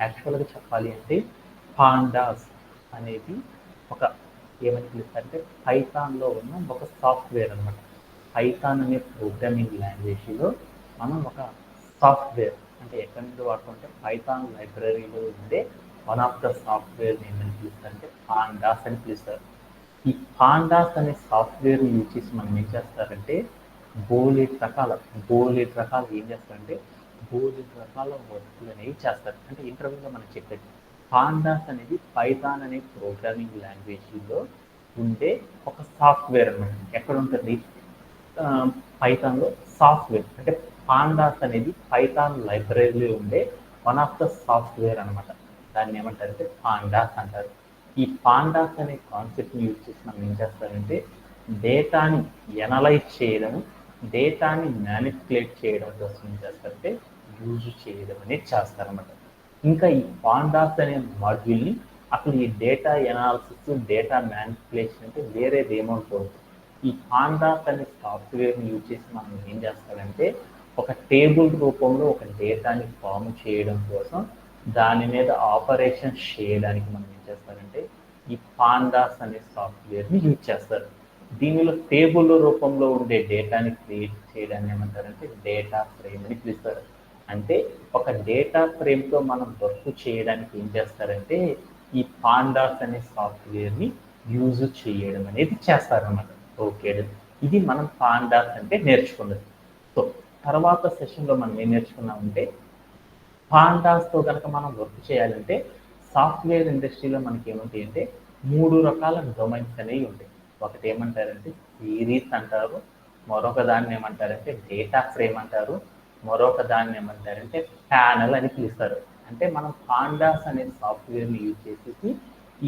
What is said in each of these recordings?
యాక్చువల్గా చెప్పాలి అంటే పాండాస్ అనేది ఒక ఏమని పిలుస్తారంటే పైథాన్లో ఉన్న ఒక సాఫ్ట్వేర్ అనమాట. పైథాన్ అనే ప్రోగ్రామింగ్ లాంగ్వేజ్లో మనం ఒక సాఫ్ట్వేర్ అంటే ఎక్కడి నుండి వాడుకుంటే పైథాన్ లైబ్రరీలో ఉండే వన్ ఆఫ్ ద సాఫ్ట్వేర్ ఏమని పిలుస్తారంటే పాండాస్ అని పిలుస్తారు. ఈ పాండాస్ అనే సాఫ్ట్వేర్ యూజ్ చేసి మనం ఏం చేస్తారంటే బోలెడ్ రకాలు ఏం చేస్తారంటే బోలెడ్ రకాల వర్కులు అనేవి చేస్తారు. అంటే ఇంటర్వ్యూలో మనం చెప్పేది పాండాస్ అనేది పైథాన్ అనే ప్రోగ్రామింగ్ లాంగ్వేజ్లో ఉండే ఒక సాఫ్ట్వేర్ అనమాట. ఎక్కడ ఉంటుంది? పైథాన్లో సాఫ్ట్వేర్ అంటే పాండాస్ అనేది పైథాన్ లైబ్రరీలో ఉండే వన్ ఆఫ్ ద సాఫ్ట్వేర్ అనమాట. దాన్ని ఏమంటారంటే పాండాస్ అంటారు. ఈ పాండాస్ అనే కాన్సెప్ట్ని యూజ్ చేసి మనం ఏం చేస్తారంటే డేటాని ఎనలైజ్ చేయడం, డేటాని మ్యానిపులేట్ చేయడం కోసం ఏం చేస్తారంటే యూజ్ చేయడం అనేది చేస్తారన్నమాట. ఇంకా ఈ పాండాస్ అనే మాడ్యూల్ని అసలు ఈ డేటా ఎనాలిసిస్, డేటా మ్యానిపులేషన్ అంటే వేరేది ఏమవుతుంది. ఈ పాండాస్ అనే సాఫ్ట్వేర్ని యూజ్ చేసి మనం ఏం చేస్తారంటే ఒక టేబుల్ రూపంలో ఒక డేటాని ఫామ్ చేయడం కోసం దాని మీద ఆపరేషన్స్ చేయడానికి మనం ఏం చేస్తారంటే ఈ పాండాస్ అనే సాఫ్ట్వేర్ని యూజ్ చేస్తారు. దీనిలో టేబుల్ రూపంలో ఉండే డేటాని క్రియేట్ చేయడాన్ని ఏమంటారంటే డేటా ఫ్రేమ్ అని పిలుస్తారు. అంటే ఒక డేటా ఫ్రేమ్తో మనం వర్క్ చేయడానికి ఏం చేస్తారంటే ఈ పాండాస్ అనే సాఫ్ట్వేర్ని యూజ్ చేయడం అనేది చేస్తారన్నమాట. ఓకే, ఇది మనం పాండాస్ అంటే నేర్చుకున్నది. సో తర్వాత సెషన్లో మనం ఏం నేర్చుకున్నామంటే పాండాస్తో కనుక మనం వర్క్ చేయాలంటే సాఫ్ట్వేర్ ఇండస్ట్రీలో మనకి ఏముంటాయి అంటే 3 రకాల డొమైన్స్ అనేవి ఉంటాయి. ఒకటి ఏమంటారంటే సిరీస్ అంటారు, మరొక దాన్ని ఏమంటారంటే డేటా ఫ్రేమ్ అంటారు, మరొక దాన్ని ఏమంటారంటే ప్యానల్ అని పిలుస్తారు. అంటే మనం పాండాస్ అనే సాఫ్ట్వేర్ని యూజ్ చేసేసి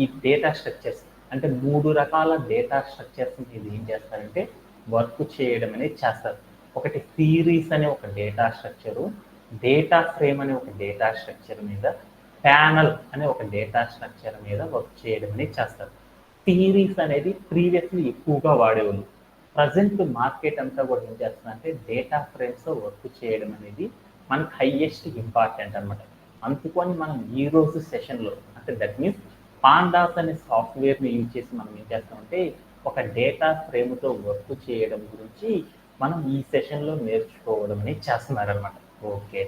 ఈ డేటా స్ట్రక్చర్స్ అంటే 3 రకాల డేటా స్ట్రక్చర్స్ మీద ఏం చేస్తారంటే వర్క్ చేయడం అనేది చేస్తారు. ఒకటి సిరీస్ అనే ఒక డేటా స్ట్రక్చరు, డేటా ఫ్రేమ్ అనే ఒక డేటా స్ట్రక్చర్ మీద, ప్యానల్ అనే ఒక డేటా స్ట్రక్చర్ మీద వర్క్ చేయడం అనేది చేస్తారు. సిరీస్ అనేది ప్రీవియస్లీ ఎక్కువగా వాడేవాళ్ళు. ప్రజెంట్ మార్కెట్ అంతా కూడా ఏం చేస్తుందంటే డేటా ఫ్రేమ్స్తో వర్క్ చేయడం అనేది మనకు హైయెస్ట్ ఇంపార్టెంట్ అనమాట. అందుకని మనం ఈ రోజు సెషన్లో అంటే దట్ మీన్స్ పాండాస్ అనే సాఫ్ట్వేర్ని యూజ్ చేసి మనం ఏం చేస్తామంటే ఒక డేటా ఫ్రేమ్తో వర్క్ చేయడం గురించి మనం ఈ సెషన్లో నేర్చుకోవడం అనేది చేస్తున్నారనమాట. ఓకే,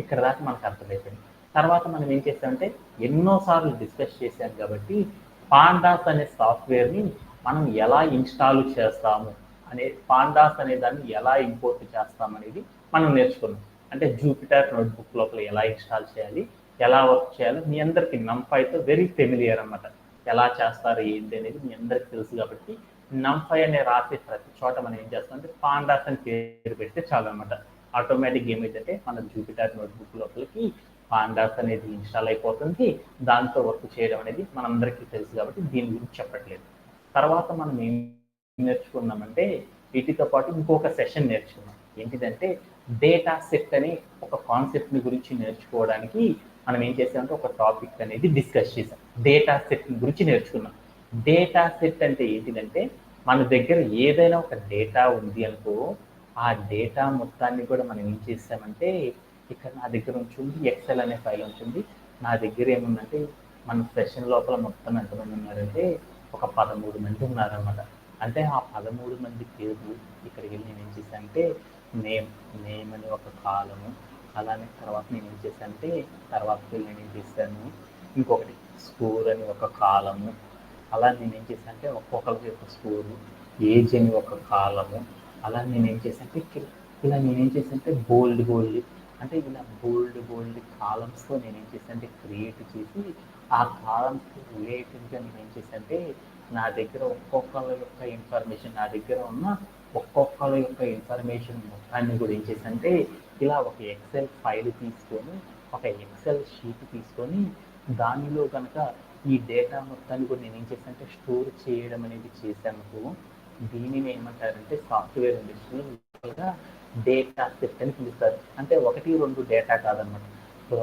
ఇక్కడ దాకా మనకు అర్థమైపోయింది. తర్వాత మనం ఏం చేస్తామంటే ఎన్నోసార్లు డిస్కస్ చేశాం కాబట్టి పాండాస్ అనే సాఫ్ట్వేర్ని మనం ఎలా ఇన్స్టాల్ చేస్తాము అనే పాండాస్ అనే దాన్ని ఎలా ఇంపోర్ట్ చేస్తామనేది మనం నేర్చుకున్నాం. అంటే జూపిటర్ నోట్బుక్ లోపల ఎలా ఇన్స్టాల్ చేయాలి, ఎలా వర్క్ చేయాలో మీ అందరికీ నంపైతో వెరీ ఫెమిలియర్ అనమాట. ఎలా చేస్తారు ఏంటి అనేది మీ అందరికీ తెలుసు కాబట్టి నంపై అనే రాసే ప్రతి చోట మనం ఏం చేస్తామంటే పాండాస్ అని పేరు పెడితే చాలు అనమాట. ఆటోమేటిక్ ఏమైందంటే మన జూపిటర్ నోట్బుక్ లోపలికి పాండాస్ అనేది ఇన్స్టాల్ అయిపోతుంది. దాంతో వర్క్ చేయడం అనేది మనందరికీ తెలుసు కాబట్టి దీని గురించి చెప్పట్లేదు. తర్వాత మనం ఏం నేర్చుకున్నామంటే వీటితో పాటు ఇంకొక సెషన్ నేర్చుకున్నాం. ఏంటిదంటే డేటా సెట్ అని ఒక కాన్సెప్ట్ని గురించి నేర్చుకోవడానికి మనం ఏం చేసామంటే ఒక టాపిక్ అనేది డిస్కస్ చేసాం. డేటా సెట్ గురించి నేర్చుకున్నాం. డేటా సెట్ అంటే ఏంటిదంటే మన దగ్గర ఏదైనా ఒక డేటా ఉంది అనుకో, ఆ డేటా మొత్తాన్ని కూడా మనం ఏం చేసామంటే ఇక్కడ నా దగ్గర ఉంటుంది ఎక్సెల్ అనే ఫైల్ ఉంటుంది. నా దగ్గర ఏముందంటే మన సెషన్ లోపల మొత్తం ఎంతమంది ఉన్నారంటే ఒక 13 మంది ఉన్నారనమాట. అంటే ఆ 13 మంది పేర్లు ఇక్కడికి వెళ్ళి నేను ఏం చేశానంటే నేమ్ నేమ్ అనే ఒక కాలము, అలానే తర్వాత నేను ఏం చేశానంటే తర్వాతకి వెళ్ళి నేను ఏం చేశాను ఇంకొకటి స్కోర్ అని ఒక కాలము, అలా నేను ఏం చేశానంటే ఒక్కొక్కరికి ఒక స్కోరు, ఏజ్ అని ఒక కాలము, అలా నేను ఏం చేశానంటే ఇలా నేనేం చేశానంటే బోల్డ్ అంటే ఇలా బోల్డ్ కాలమ్స్తో నేను ఏం చేశానంటే క్రియేట్ చేసి ఆ కాలమ్స్కి రిలేటెడ్గా నేను ఏం చేశానంటే నా దగ్గర ఒక్కొక్కళ్ళ యొక్క ఇన్ఫర్మేషన్ నా దగ్గర ఉన్న ఒక్కొక్కళ్ళ యొక్క ఇన్ఫర్మేషన్ మొత్తాన్ని కూడా ఏం చేశానంటే ఇలా ఒక ఎక్సెల్ ఫైల్ తీసుకొని ఒక ఎక్సెల్ షీట్ తీసుకొని దానిలో కనుక ఈ డేటా మొత్తాన్ని కూడా నేను ఏం చేశానంటే స్టోర్ చేయడం అనేది చేశాను. దీనిని ఏమంటారంటే సాఫ్ట్వేర్ ఇండస్ట్రీలో డేటా సెట్ అని పిలుస్తారు. అంటే 1-2 డేటా కాదనమాట,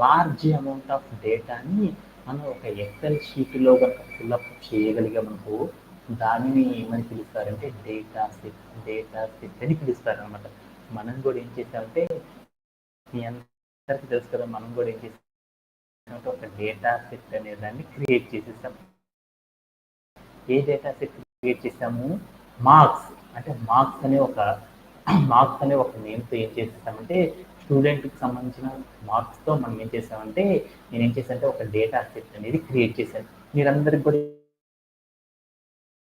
లార్జ్ అమౌంట్ ఆఫ్ డేటాని మనం ఒక ఎక్సెల్ షీట్లో కనుక ఫిల్అప్ చేయగలిగామనుకో దానిని ఏమని పిలుస్తారంటే డేటా సెట్ అని పిలుస్తారనమాట. మనం కూడా ఏం చేసామంటే మీ అందరికీ తెలుసు కదా, మనం కూడా ఏం చేసాం ఒక డేటా సెట్ అనే దాన్ని క్రియేట్ చేసేసాం. ఏ డేటా సెట్ క్రియేట్ చేసాము? మార్క్స్. అంటే మార్క్స్ అనే ఒక నేమ్తో ఏం చేసేసామంటే స్టూడెంట్కి సంబంధించిన మార్క్స్తో మనం ఏం చేసామంటే నేనేం చేశానంటే ఒక డేటా సెట్ అనేది క్రియేట్ చేశాను. మీరందరికి కూడా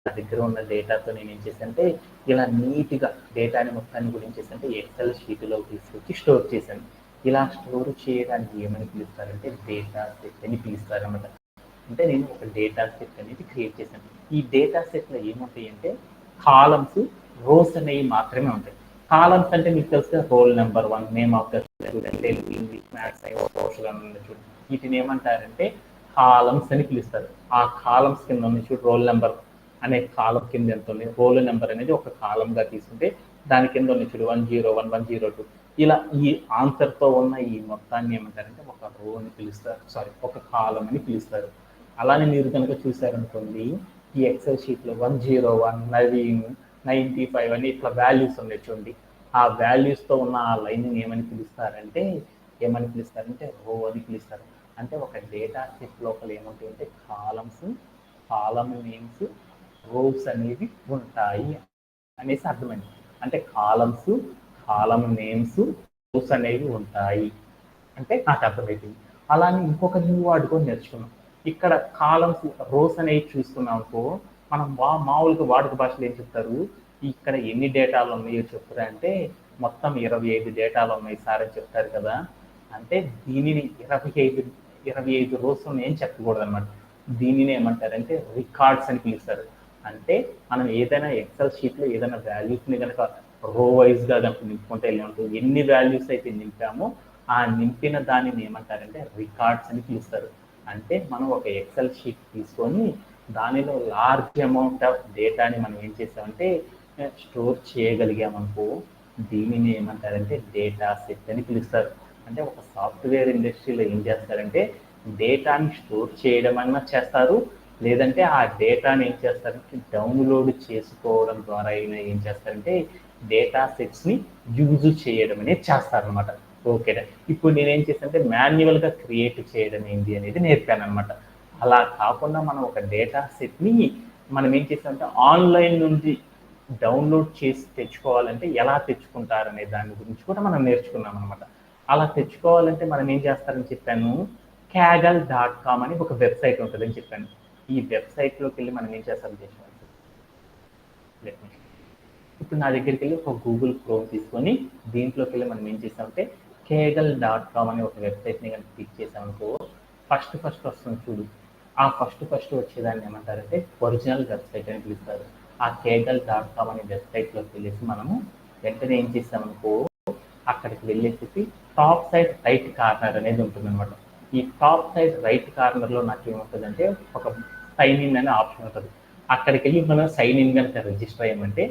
నా దగ్గర ఉన్న డేటాతో నేను ఏం చేశానంటే ఇలా నీట్గా డేటాని మొత్తాన్ని కూడా ఏం చేశానంటే ఎక్సెల్ షీట్లో తీసుకొచ్చి స్టోర్ చేశాను. ఇలా స్టోర్ చేయడానికి ఏమని పిలుస్తారంటే డేటా సెట్ అని పిలుస్తారన్నమాట. అంటే నేను ఒక డేటా సెట్ అనేది క్రియేట్ చేశాను. ఈ డేటా సెట్లో ఏముంటాయి అంటే కాలమ్స్, రోస్ అనేవి మాత్రమే ఉంటాయి. కాలమ్స్ అంటే మీకు తెలిస్తే roll number 1, name of the student, English, maths, social అని చూడండి. వీటిని ఏమంటారంటే కాలమ్స్ అని పిలుస్తారు. ఆ కాలమ్స్ కింద ఉన్న చూడు రోల్ నెంబర్ అనే కాలం కింద ఎంత ఉంది, రోల్ నెంబర్ అనేది ఒక కాలంగా తీసుకుంటే దాని కింద ఉన్న చూడు 101, 102 ఇలా ఈ ఆన్సర్తో ఉన్న ఈ మొత్తాన్ని ఏమంటారంటే ఒక రో అని పిలుస్తారు, ఒక కాలం అని పిలుస్తారు. అలానే మీరు కనుక చూసారనుకోండి ఈ ఎక్సెల్ షీట్లో 101, నవీన్, 95 అని ఇట్లా వాల్యూస్ ఉన్నాయి చూడండి. ఆ వాల్యూస్తో ఉన్న ఆ లైన్ని ఏమని పిలుస్తారంటే రో అని పిలుస్తారు. అంటే ఒక డేటా సెట్ లోపల ఏముంటాయంటే కాలమ్ నేమ్స్, రోస్ అనేవి ఉంటాయి అనేసి అర్థమైంది. అంటే కాలమ్ నేమ్స్, రోస్ అనేవి ఉంటాయి అంటే నాకు అర్థమైంది. అలానే ఇంకొక న్యూ వర్డ్ కూడా నేర్చుకున్నాం. ఇక్కడ కాలమ్స్, రోస్ అనేవి చూసుకున్నాం అనుకో మనం మామూలుగా వాడుక భాషలో ఏం చెప్తారు, ఇక్కడ ఎన్ని డేటాలు ఉన్నాయో చెప్తారు అంటే మొత్తం 25 డేటాలు ఉన్నాయి సార్ అని చెప్తారు కదా. అంటే దీనిని 25 రోస్ ఉన్నాయని చెప్పకూడదు అనమాట. దీనిని ఏమంటారంటే రికార్డ్స్ అని పిలుస్తారు. అంటే మనం ఏదైనా ఎక్సెల్ షీట్లో ఏదైనా వాల్యూస్ని కనుక రో వైజ్గా కనుక నింపుకుంటే వెళ్ళినట్టు ఎన్ని వాల్యూస్ అయితే నింపామో ఆ నింపిన దానిని ఏమంటారంటే రికార్డ్స్ అని పిలుస్తారు. అంటే మనం ఒక ఎక్సెల్ షీట్ తీసుకొని దానిలో లార్జ్ అమౌంట్ ఆఫ్ డేటాని మనం ఏం చేసామంటే స్టోర్ చేయగలిగామనుకో దీనిని ఏమంటారంటే డేటా సెట్ అని పిలుస్తారు. అంటే ఒక సాఫ్ట్వేర్ ఇండస్ట్రీలో ఏం చేస్తారంటే డేటాని స్టోర్ చేయడం అన్నా చేస్తారు, లేదంటే ఆ డేటాని ఏం చేస్తారంటే డౌన్లోడ్ చేసుకోవడం ద్వారా అయినా ఏం చేస్తారంటే డేటా సెట్స్ని యూజ్ చేయడం అనేది చేస్తారనమాట. ఓకేనా. ఇప్పుడు నేనేం చేశానంటే మాన్యువల్గా క్రియేట్ చేయడం ఏంటి అనేది నేర్పాను అనమాట. అలా కాకుండా మనం ఒక డేటా సెట్ని మనం ఏం చేసామంటే ఆన్లైన్ నుండి డౌన్లోడ్ చేసి తెచ్చుకోవాలంటే ఎలా తెచ్చుకుంటారనే దాని గురించి కూడా మనం నేర్చుకున్నాం అనమాట. అలా తెచ్చుకోవాలంటే మనం ఏం చేస్తారని చెప్పాను, kaggle.com అని ఒక వెబ్సైట్ ఉంటుందని చెప్పాను. ఈ వెబ్సైట్లోకి వెళ్ళి మనం ఏం చేస్తామని చెప్పాను, ఇప్పుడు నా దగ్గరికి వెళ్ళి ఒక గూగుల్ క్రోమ్ తీసుకొని దీంట్లోకి వెళ్ళి మనం ఏం చేసామంటే kaggle.com అనే ఒక వెబ్సైట్ని కనుక క్లిక్ చేసామనుకో ఫస్ట్ వస్తుంది చూడు. ఆ ఫస్ట్ వచ్చేదాన్ని ఏమంటారంటే ఒరిజినల్ వెబ్సైట్ అని పిలుస్తారు. ఆ kaggle.com అనే వెబ్సైట్లోకి వెళ్ళేసి మనము వెంటనే ఏం చేసామనుకో అక్కడికి వెళ్ళేసి టాప్ సైడ్ రైట్ కార్నర్ అనేది ఉంటుంది అనమాట. ఈ టాప్ సైడ్ రైట్ కార్నర్లో నాకు ఏముంటుందంటే ఒక సైన్ ఇన్ అనే ఆప్షన్ ఉంటుంది. అక్కడికి వెళ్ళి మనం సైన్ ఇన్ కనుక రిజిస్టర్ అయ్యామంటే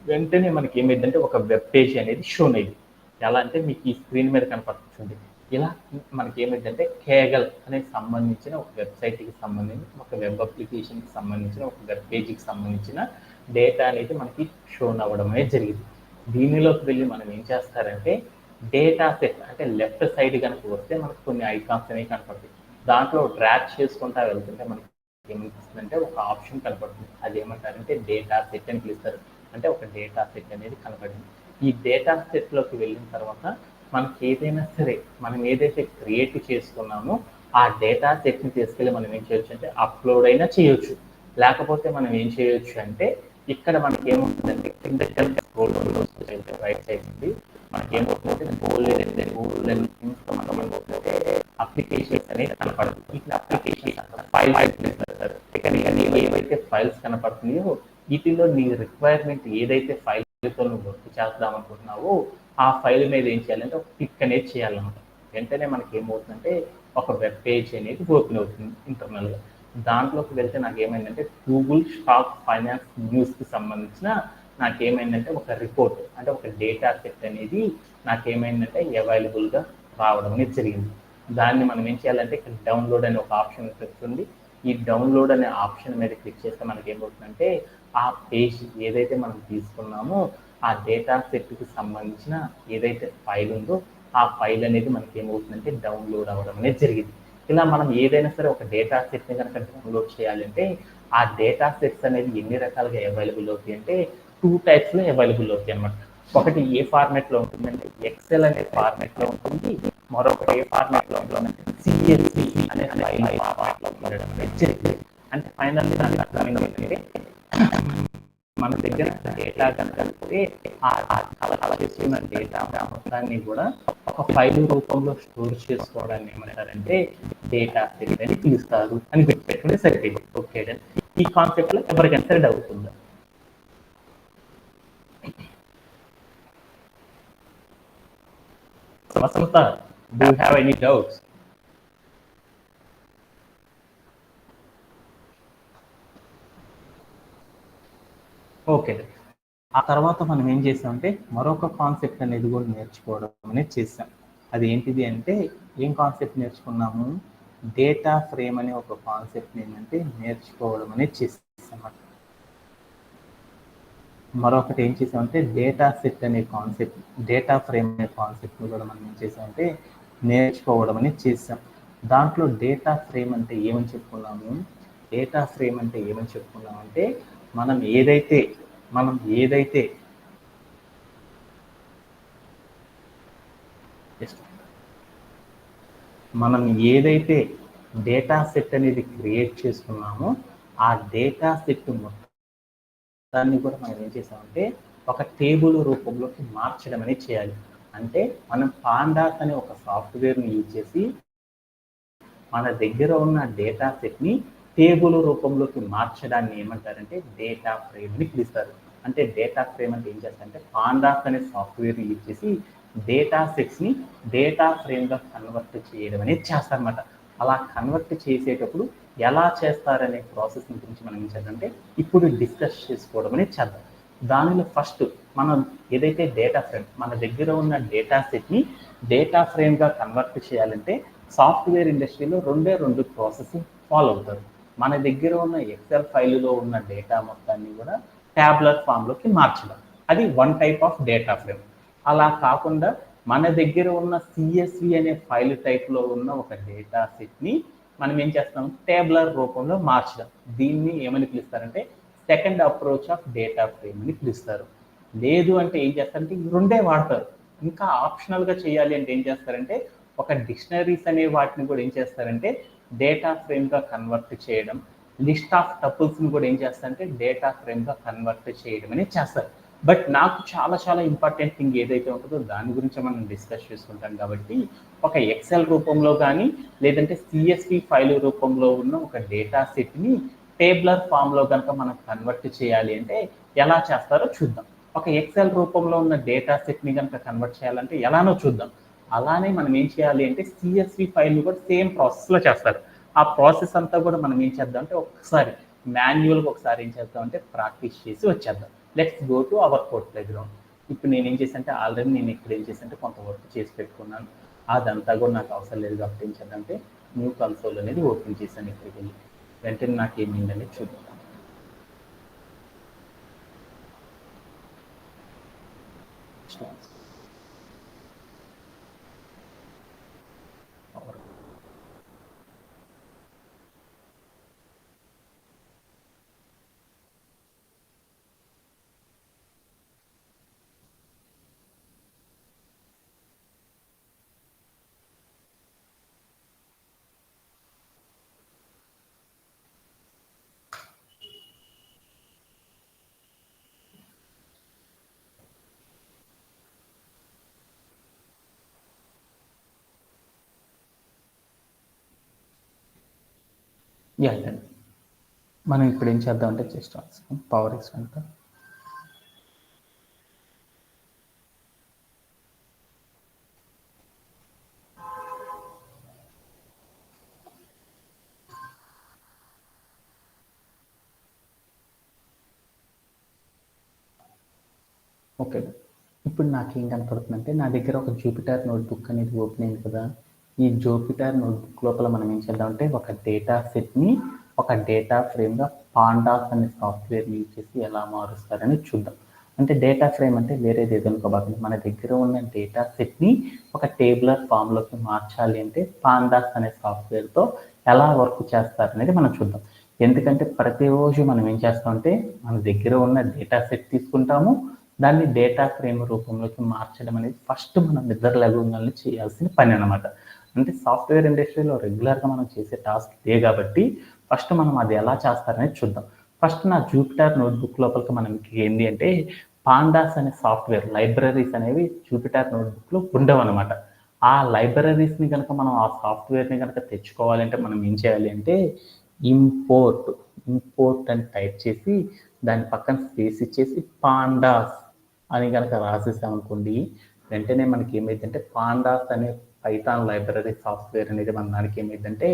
వెంటనే మనకి ఏమైందంటే ఒక వెబ్ పేజ్ అనేది షోన్ అయింది. ఎలా అంటే మీకు ఈ స్క్రీన్ మీద కనపడుతుంది. ఇలా మనకి ఏమైందంటే కేగల్ అనేది సంబంధించిన ఒక వెబ్సైట్కి సంబంధించి ఒక వెబ్ అప్లికేషన్కి సంబంధించిన ఒక వెబ్ పేజీకి సంబంధించిన డేటా అనేది మనకి షోన్ అవ్వడం అనేది జరిగింది. దీనిలోకి వెళ్ళి మనం ఏం చేస్తారంటే డేటా సెట్ అంటే లెఫ్ట్ సైడ్ కనుక వస్తే మనకు కొన్ని ఐకాన్స్ అనేవి కనపడతాయి. దాంట్లో డ్రాగ్ చేసుకుంటా వెళ్తుంటే మనకి ఏమనిపిస్తుందంటే ఒక ఆప్షన్ కనపడుతుంది. అది ఏమంటారంటే డేటా సెట్ అని పిలుస్తారు. అంటే ఒక డేటా సెట్ అనేది కనపడింది. ఈ డేటా సెట్లోకి వెళ్ళిన తర్వాత మనకి ఏదైనా సరే మనం ఏదైతే క్రియేట్ చేసుకున్నామో ఆ డేటా సెట్ని తీసుకెళ్ళి మనం ఏం చేయొచ్చు అంటే అప్లోడ్ అయినా చేయొచ్చు. లేకపోతే మనం ఏం చేయొచ్చు అంటే ఇక్కడ మనకి ఏమవుతుందంటే రైట్ సైడ్ ఉంది మనకి ఏమవుతుందంటే అప్లికేషన్స్ అనేది కనపడుతుంది. ఇట్లా అప్లికేషన్ ఫైల్స్ ఏవైతే ఫైల్స్ కనపడుతున్నాయో వీటిలో నీ రిక్వైర్మెంట్ ఏదైతే ఫైల్తో నువ్వు వర్క్ చేద్దాం అనుకుంటున్నావో ఆ ఫైల్ మీద ఏం చేయాలంటే ఒక క్లిక్ అనేది చేయాలన్నమాట. వెంటనే మనకి ఏమవుతుందంటే ఒక వెబ్ పేజ్ అనేది ఓపెన్ అవుతుంది ఇంటర్నల్గా. దాంట్లోకి వెళ్తే నాకు ఏమైందంటే గూగుల్ స్టాక్ ఫైనాన్స్ న్యూస్కి సంబంధించిన నాకేమైందంటే ఒక రిపోర్ట్ అంటే ఒక డేటా సెట్ అనేది నాకేమైందంటే అవైలబుల్గా రావడం అనేది జరిగింది. దాన్ని మనం ఏం చేయాలంటే ఇక్కడ డౌన్లోడ్ అనే ఒక ఆప్షన్ వస్తుంది. ఈ డౌన్లోడ్ అనే ఆప్షన్ మీద క్లిక్ చేస్తే మనకి ఏమవుతుందంటే ఆ పేజ్ ఏదైతే మనం తీసుకున్నామో ఆ డేటా సెట్కి సంబంధించిన ఏదైతే ఫైల్ ఉందో ఆ ఫైల్ అనేది మనకి ఏమవుతుందంటే డౌన్లోడ్ అవ్వడం అనేది జరిగింది. ఇలా మనం ఏదైనా సరే ఒక డేటా సెట్ని కనుక డౌన్లోడ్ చేయాలంటే ఆ డేటా సెట్స్ అనేది ఎన్ని రకాలుగా అవైలబుల్ అవుతాయి అంటే 2 టైప్స్లో అవైలబుల్ అవుతాయి అనమాట. ఒకటి ఏ ఫార్మాట్లో ఉంటుందంటే ఎక్సెల్ అనే ఫార్మాట్లో ఉంటుంది, మరొకటి ఏ ఫార్మాట్లో ఉంటుందంటే సిఎస్వి అనే ఫైల్ ఫార్మాట్లో ఉండడం అనేది జరిగింది. అంటే ఫైనల్లీ దాని అర్థం ఏంటంటే మన దగ్గర డేటా కనుక ఆ కలెక్ట్ చేసుకున్న డేటా మొత్తాన్ని కూడా ఒక ఫైల్ రూపంలో స్టోర్ చేసుకోవడాన్ని ఏమంటారంటే డేటా సెట్ అని పిలుస్తారు అని గుర్తుపెట్టుకుంటే సరిపోయింది. ఓకే, ఈ కాన్సెప్ట్ లో ఎవరికైనా సరే డౌట్ ఉందా? Vasantha, do you have any doubts? Okay, ఆ తర్వాత మనం ఏం చేసామంటే మరొక కాన్సెప్ట్ అనేది కూడా నేర్చుకోవడం అనేది చేసాం. అది ఏంటిది అంటే ఏం కాన్సెప్ట్ నేర్చుకున్నాము? డేటా ఫ్రేమ్ అనే ఒక కాన్సెప్ట్ ఏంటంటే నేర్చుకోవడం అనేది చేసాం. మరొకటి ఏం చేసామంటే డేటా సెట్ అనే కాన్సెప్ట్, డేటా ఫ్రేమ్ అనే కాన్సెప్ట్ని కూడా మనం ఏం చేసామంటే నేర్చుకోవడం అనేది చేసాం. దాంట్లో డేటా ఫ్రేమ్ అంటే ఏమని చెప్పుకున్నాము? డేటా ఫ్రేమ్ అంటే ఏమని చెప్పుకున్నామంటే మనం ఏదైతే డేటా సెట్ అనేది క్రియేట్ చేసుకున్నామో ఆ డేటా సెట్ మొత్తాన్ని కూడా మనం ఏం చేసామంటే ఒక టేబుల్ రూపంలోకి మార్చడం అనేది చేయాలి. అంటే మనం పాండాస్ అనే ఒక సాఫ్ట్వేర్ని యూజ్ చేసి మన దగ్గర ఉన్న డేటా సెట్ని టేబుల్ రూపంలోకి మార్చడాన్ని ఏమంటారంటే డేటా ఫ్రేమ్ అని పిలుస్తారు. అంటే డేటా ఫ్రేమ్ అంటే ఏం చేస్తారంటే పాండాస్ అనే సాఫ్ట్వేర్ యూజ్ చేసి డేటా సెట్స్ని డేటా ఫ్రేమ్గా కన్వర్ట్ చేయడం అనేది చేస్తారనమాట. అలా కన్వర్ట్ చేసేటప్పుడు ఎలా చేస్తారనే ప్రాసెస్ గురించి మనం ఏం చేద్దామంటే ఇప్పుడు డిస్కస్ చేసుకోవడం అనేది చేద్దాం. దానిలో ఫస్ట్ మనం ఏదైతే డేటా ఫ్రేమ్ మన దగ్గర ఉన్న డేటా సెట్ని డేటా ఫ్రేమ్గా కన్వర్ట్ చేయాలంటే సాఫ్ట్వేర్ ఇండస్ట్రీలో రెండు ప్రాసెస్ ఫాలో అవుతారు. మన దగ్గర ఉన్న ఎక్సెల్ ఫైలులో ఉన్న డేటా మొత్తాన్ని కూడా ట్యాబ్లర్ ఫామ్లోకి మార్చడం, అది one type of data frame. అలా కాకుండా మన దగ్గర ఉన్న సిఎస్వి అనే ఫైల్ టైప్లో ఉన్న ఒక డేటా సెట్ని మనం ఏం చేస్తాం? టేబులర్ రూపంలో మార్చడం. దీన్ని ఏమని పిలుస్తారంటే second approach of data frame అని పిలుస్తారు. లేదు అంటే ఏం చేస్తారంటే ఈ రెండే వాడతారు. ఇంకా ఆప్షనల్గా చేయాలి అంటే ఏం చేస్తారంటే ఒక డిక్షనరీస్ అనే వాటిని కూడా ఏం చేస్తారంటే డేటా ఫ్రేమ్గా కన్వర్ట్ చేయడం, లిస్ట్ ఆఫ్ టపుల్స్ని కూడా ఏం చేస్తారంటే డేటా ఫ్రేమ్గా కన్వర్ట్ చేయడం అనేది చేస్తారు. బట్ నాకు చాలా ఇంపార్టెంట్ థింగ్ ఏదైతే ఉంటుందో దాని గురించి మనం డిస్కస్ చేసుకుంటాం కాబట్టి ఒక ఎక్సెల్ రూపంలో కానీ లేదంటే సిఎస్వి ఫైల్ రూపంలో ఉన్న ఒక డేటా సెట్ని టేబులర్ ఫామ్లో కనుక మనం కన్వర్ట్ చేయాలి అంటే ఎలా చేస్తారో చూద్దాం. ఒక ఎక్సెల్ రూపంలో ఉన్న డేటా సెట్ని కనుక కన్వర్ట్ చేయాలంటే ఎలానో చూద్దాం. అలానే మనం ఏం చేయాలి అంటే సిఎస్వి ఫైల్ని కూడా సేమ్ ప్రాసెస్లో చేస్తారు. ఆ ప్రాసెస్ అంతా కూడా మనం ఏం చేద్దాం అంటే ఒకసారి మాన్యువల్గా ఒకసారి ఏం చేద్దాం అంటే ప్రాక్టీస్ చేసి వచ్చేద్దాం. Let's go to our code playground. ఇప్పుడు నేను ఏం చేశానంటే ఆల్రెడీ నేను ఇక్కడ ఏం చేశానంటే కొంత వర్క్ చేసి పెట్టుకున్నాను. అదంతా కూడా నాకు అవసరం లేదు కాబట్టి ఏం చేద్దామంటే న్యూ కన్సోల్ అనేది ఓపెన్ చేశాను. ఇక్కడికి వెళ్ళి వెంటనే నాకు ఏమైందని చూద్దాం. యా, మనం ఇప్పుడు ఏం చేద్దాం అంటే జస్ట్ పవర్ ఎక్స్పెంట్ ఓకే. ఇప్పుడు నాకేం కనపడుతుందంటే నా దగ్గర ఒక జూపిటర్ నోట్బుక్ అనేది ఓపెన్ అయింది కదా. ఈ జూపిటర్ నోట్బుక్ లోపల మనం ఏం చేద్దామంటే ఒక డేటా సెట్ని ఒక డేటా ఫ్రేమ్గా పాండాస్ అనే సాఫ్ట్వేర్ని యూజ్ చేసి ఎలా మారుస్తారని చూద్దాం. అంటే డేటా ఫ్రేమ్ అంటే వేరేది ఏదో అనుకోబాకండి. మన దగ్గర ఉన్న డేటా సెట్‌ని ఒక టేబులర్ ఫామ్‌లోకి మార్చాలి అంటే పాండాస్ అనే సాఫ్ట్‌వేర్‌తో ఎలా వర్క్ చేస్తారనేది మనం చూద్దాం. ఎందుకంటే ప్రతిరోజు మనం ఏం చేస్తామంటే మన దగ్గర ఉన్న డేటా సెట్ తీసుకుంటాము. దాన్ని డేటా ఫ్రేమ్ రూపంలోకి మార్చడం అనేది ఫస్ట్ మనం నిద్ర లేవగానే చేయాల్సిన పని అన్నమాట. అంటే సాఫ్ట్‌వేర్ ఇండస్ట్రీలో రెగ్యులర్‌గా మనం చేసే టాస్క్ ఇదే కాబట్టి ఫస్ట్ మనం అది ఎలా చేస్తారనేది చూద్దాం. ఫస్ట్ నా జూపిటర్ నోట్‌బుక్ లోపలికి మనకి ఏంటి అంటే పాండాస్ అనే సాఫ్ట్‌వేర్ లైబ్రరీస్ అనేవి జూపిటర్ నోట్‌బుక్‌లో ఉండవన్నమాట. ఆ లైబ్రరీస్‌ని గనక మనం ఆ సాఫ్ట్‌వేర్‌ని గనక తెచ్చుకోవాలంటే మనం ఏం చేయాలి అంటే ఇంపోర్ట్, ఇంపోర్ట్ అని టైప్ చేసి దాని పక్కన స్పేస్ ఇచ్చేసి పాండాస్ అని గనక రాసేసామనుకోండి, వెంటనే మనకి ఏమైద్దంటే పాండాస్ అనే పైథాన్ లైబ్రరీ సాఫ్ట్‌వేర్ అనేది మన దానికి ఏమైద్దంటే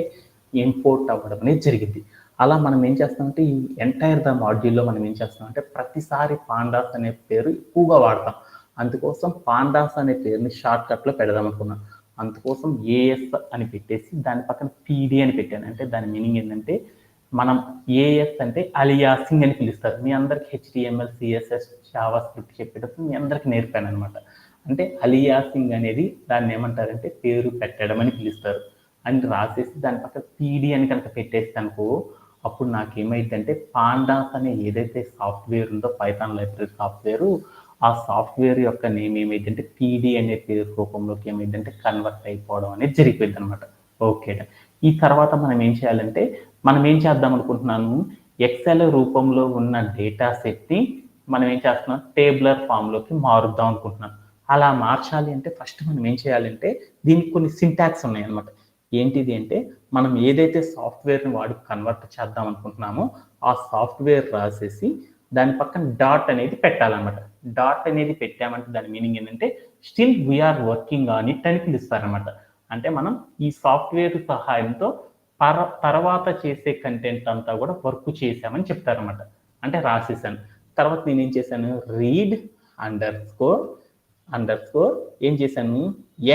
ఇంపోర్ట్ అవ్వడం అనేది జరిగిద్ది. అలా మనం ఏం చేస్తామంటే ఈ ఎంటైర్ ద మాడ్యూల్‌లో మనం ఏం చేస్తామంటే ప్రతిసారి పాండాస్ అనే పేరు ఎక్కువగా వాడతాం. అందుకోసం పాండాస్ అనే పేరుని షార్ట్‌కట్‌లో పెడదాం అనుకున్నాను. అందుకోసం ఏఎస్ అని పెట్టేసి దాని పక్కన పీడీ అని పెట్టాను. అంటే దాని మీనింగ్ ఏంటంటే మనం ఏఎస్ అంటే అలియాసింగ్ అని పిలుస్తారు. మీ అందరికి హెచ్టీఎంఎల్, సిఎస్ఎస్, జావా స్క్రిప్ట్ చెప్పేటప్పుడు మీ అందరికి నేర్పాననమాట. అంటే అలియాసింగ్ అనేది దాన్ని ఏమంటారంటే పేరు పెట్టడం అని పిలుస్తారు. అని రాసేసి దాని పక్కన పీడీ అని కనుక పెట్టేస్తానుకో అప్పుడు నాకేమైందంటే పాండాస్ అనే ఏదైతే సాఫ్ట్వేర్ ఉందో పైథాన్ లైబ్రరీ సాఫ్ట్వేరు ఆ సాఫ్ట్వేర్ యొక్క నేమ్ ఏమైందంటే పీడీ అనే పేరు రూపంలోకి ఏమైందంటే కన్వర్ట్ అయిపోవడం అనేది జరిగిపోయింది అనమాట. ఓకే. ఈ తర్వాత మనం ఏం చేయాలంటే మనం ఏం చేద్దాం అనుకుంటున్నాను ఎక్సెల్ రూపంలో ఉన్న డేటా సెట్ని మనం ఏం చేస్తున్నాం టేబులర్ ఫామ్లోకి మారుద్దాం అనుకుంటున్నాం. అలా మార్చాలి అంటే ఫస్ట్ మనం ఏం చేయాలంటే దీనికి కొన్ని సింటాక్స్ ఉన్నాయి అనమాట. ఏంటిది అంటే మనం ఏదైతే సాఫ్ట్వేర్ని వాడి కన్వర్ట్ చేద్దాం అనుకుంటున్నామో ఆ సాఫ్ట్వేర్ రాసేసి దాని పక్కన డాట్ అనేది పెట్టాలన్నమాట. డాట్ అనేది పెట్టామంటే దాని మీనింగ్ ఏంటంటే still we are working on it అని పిలుస్తారనమాట. అంటే మనం ఈ సాఫ్ట్వేర్ సహాయంతో తర్వాత చేసే కంటెంట్ అంతా కూడా వర్క్ చేసామని చెప్తారనమాట. అంటే రాసేసాను. తర్వాత నేనేం చేశాను రీడ్ అండర్ స్కోర్ ఏం చేశాను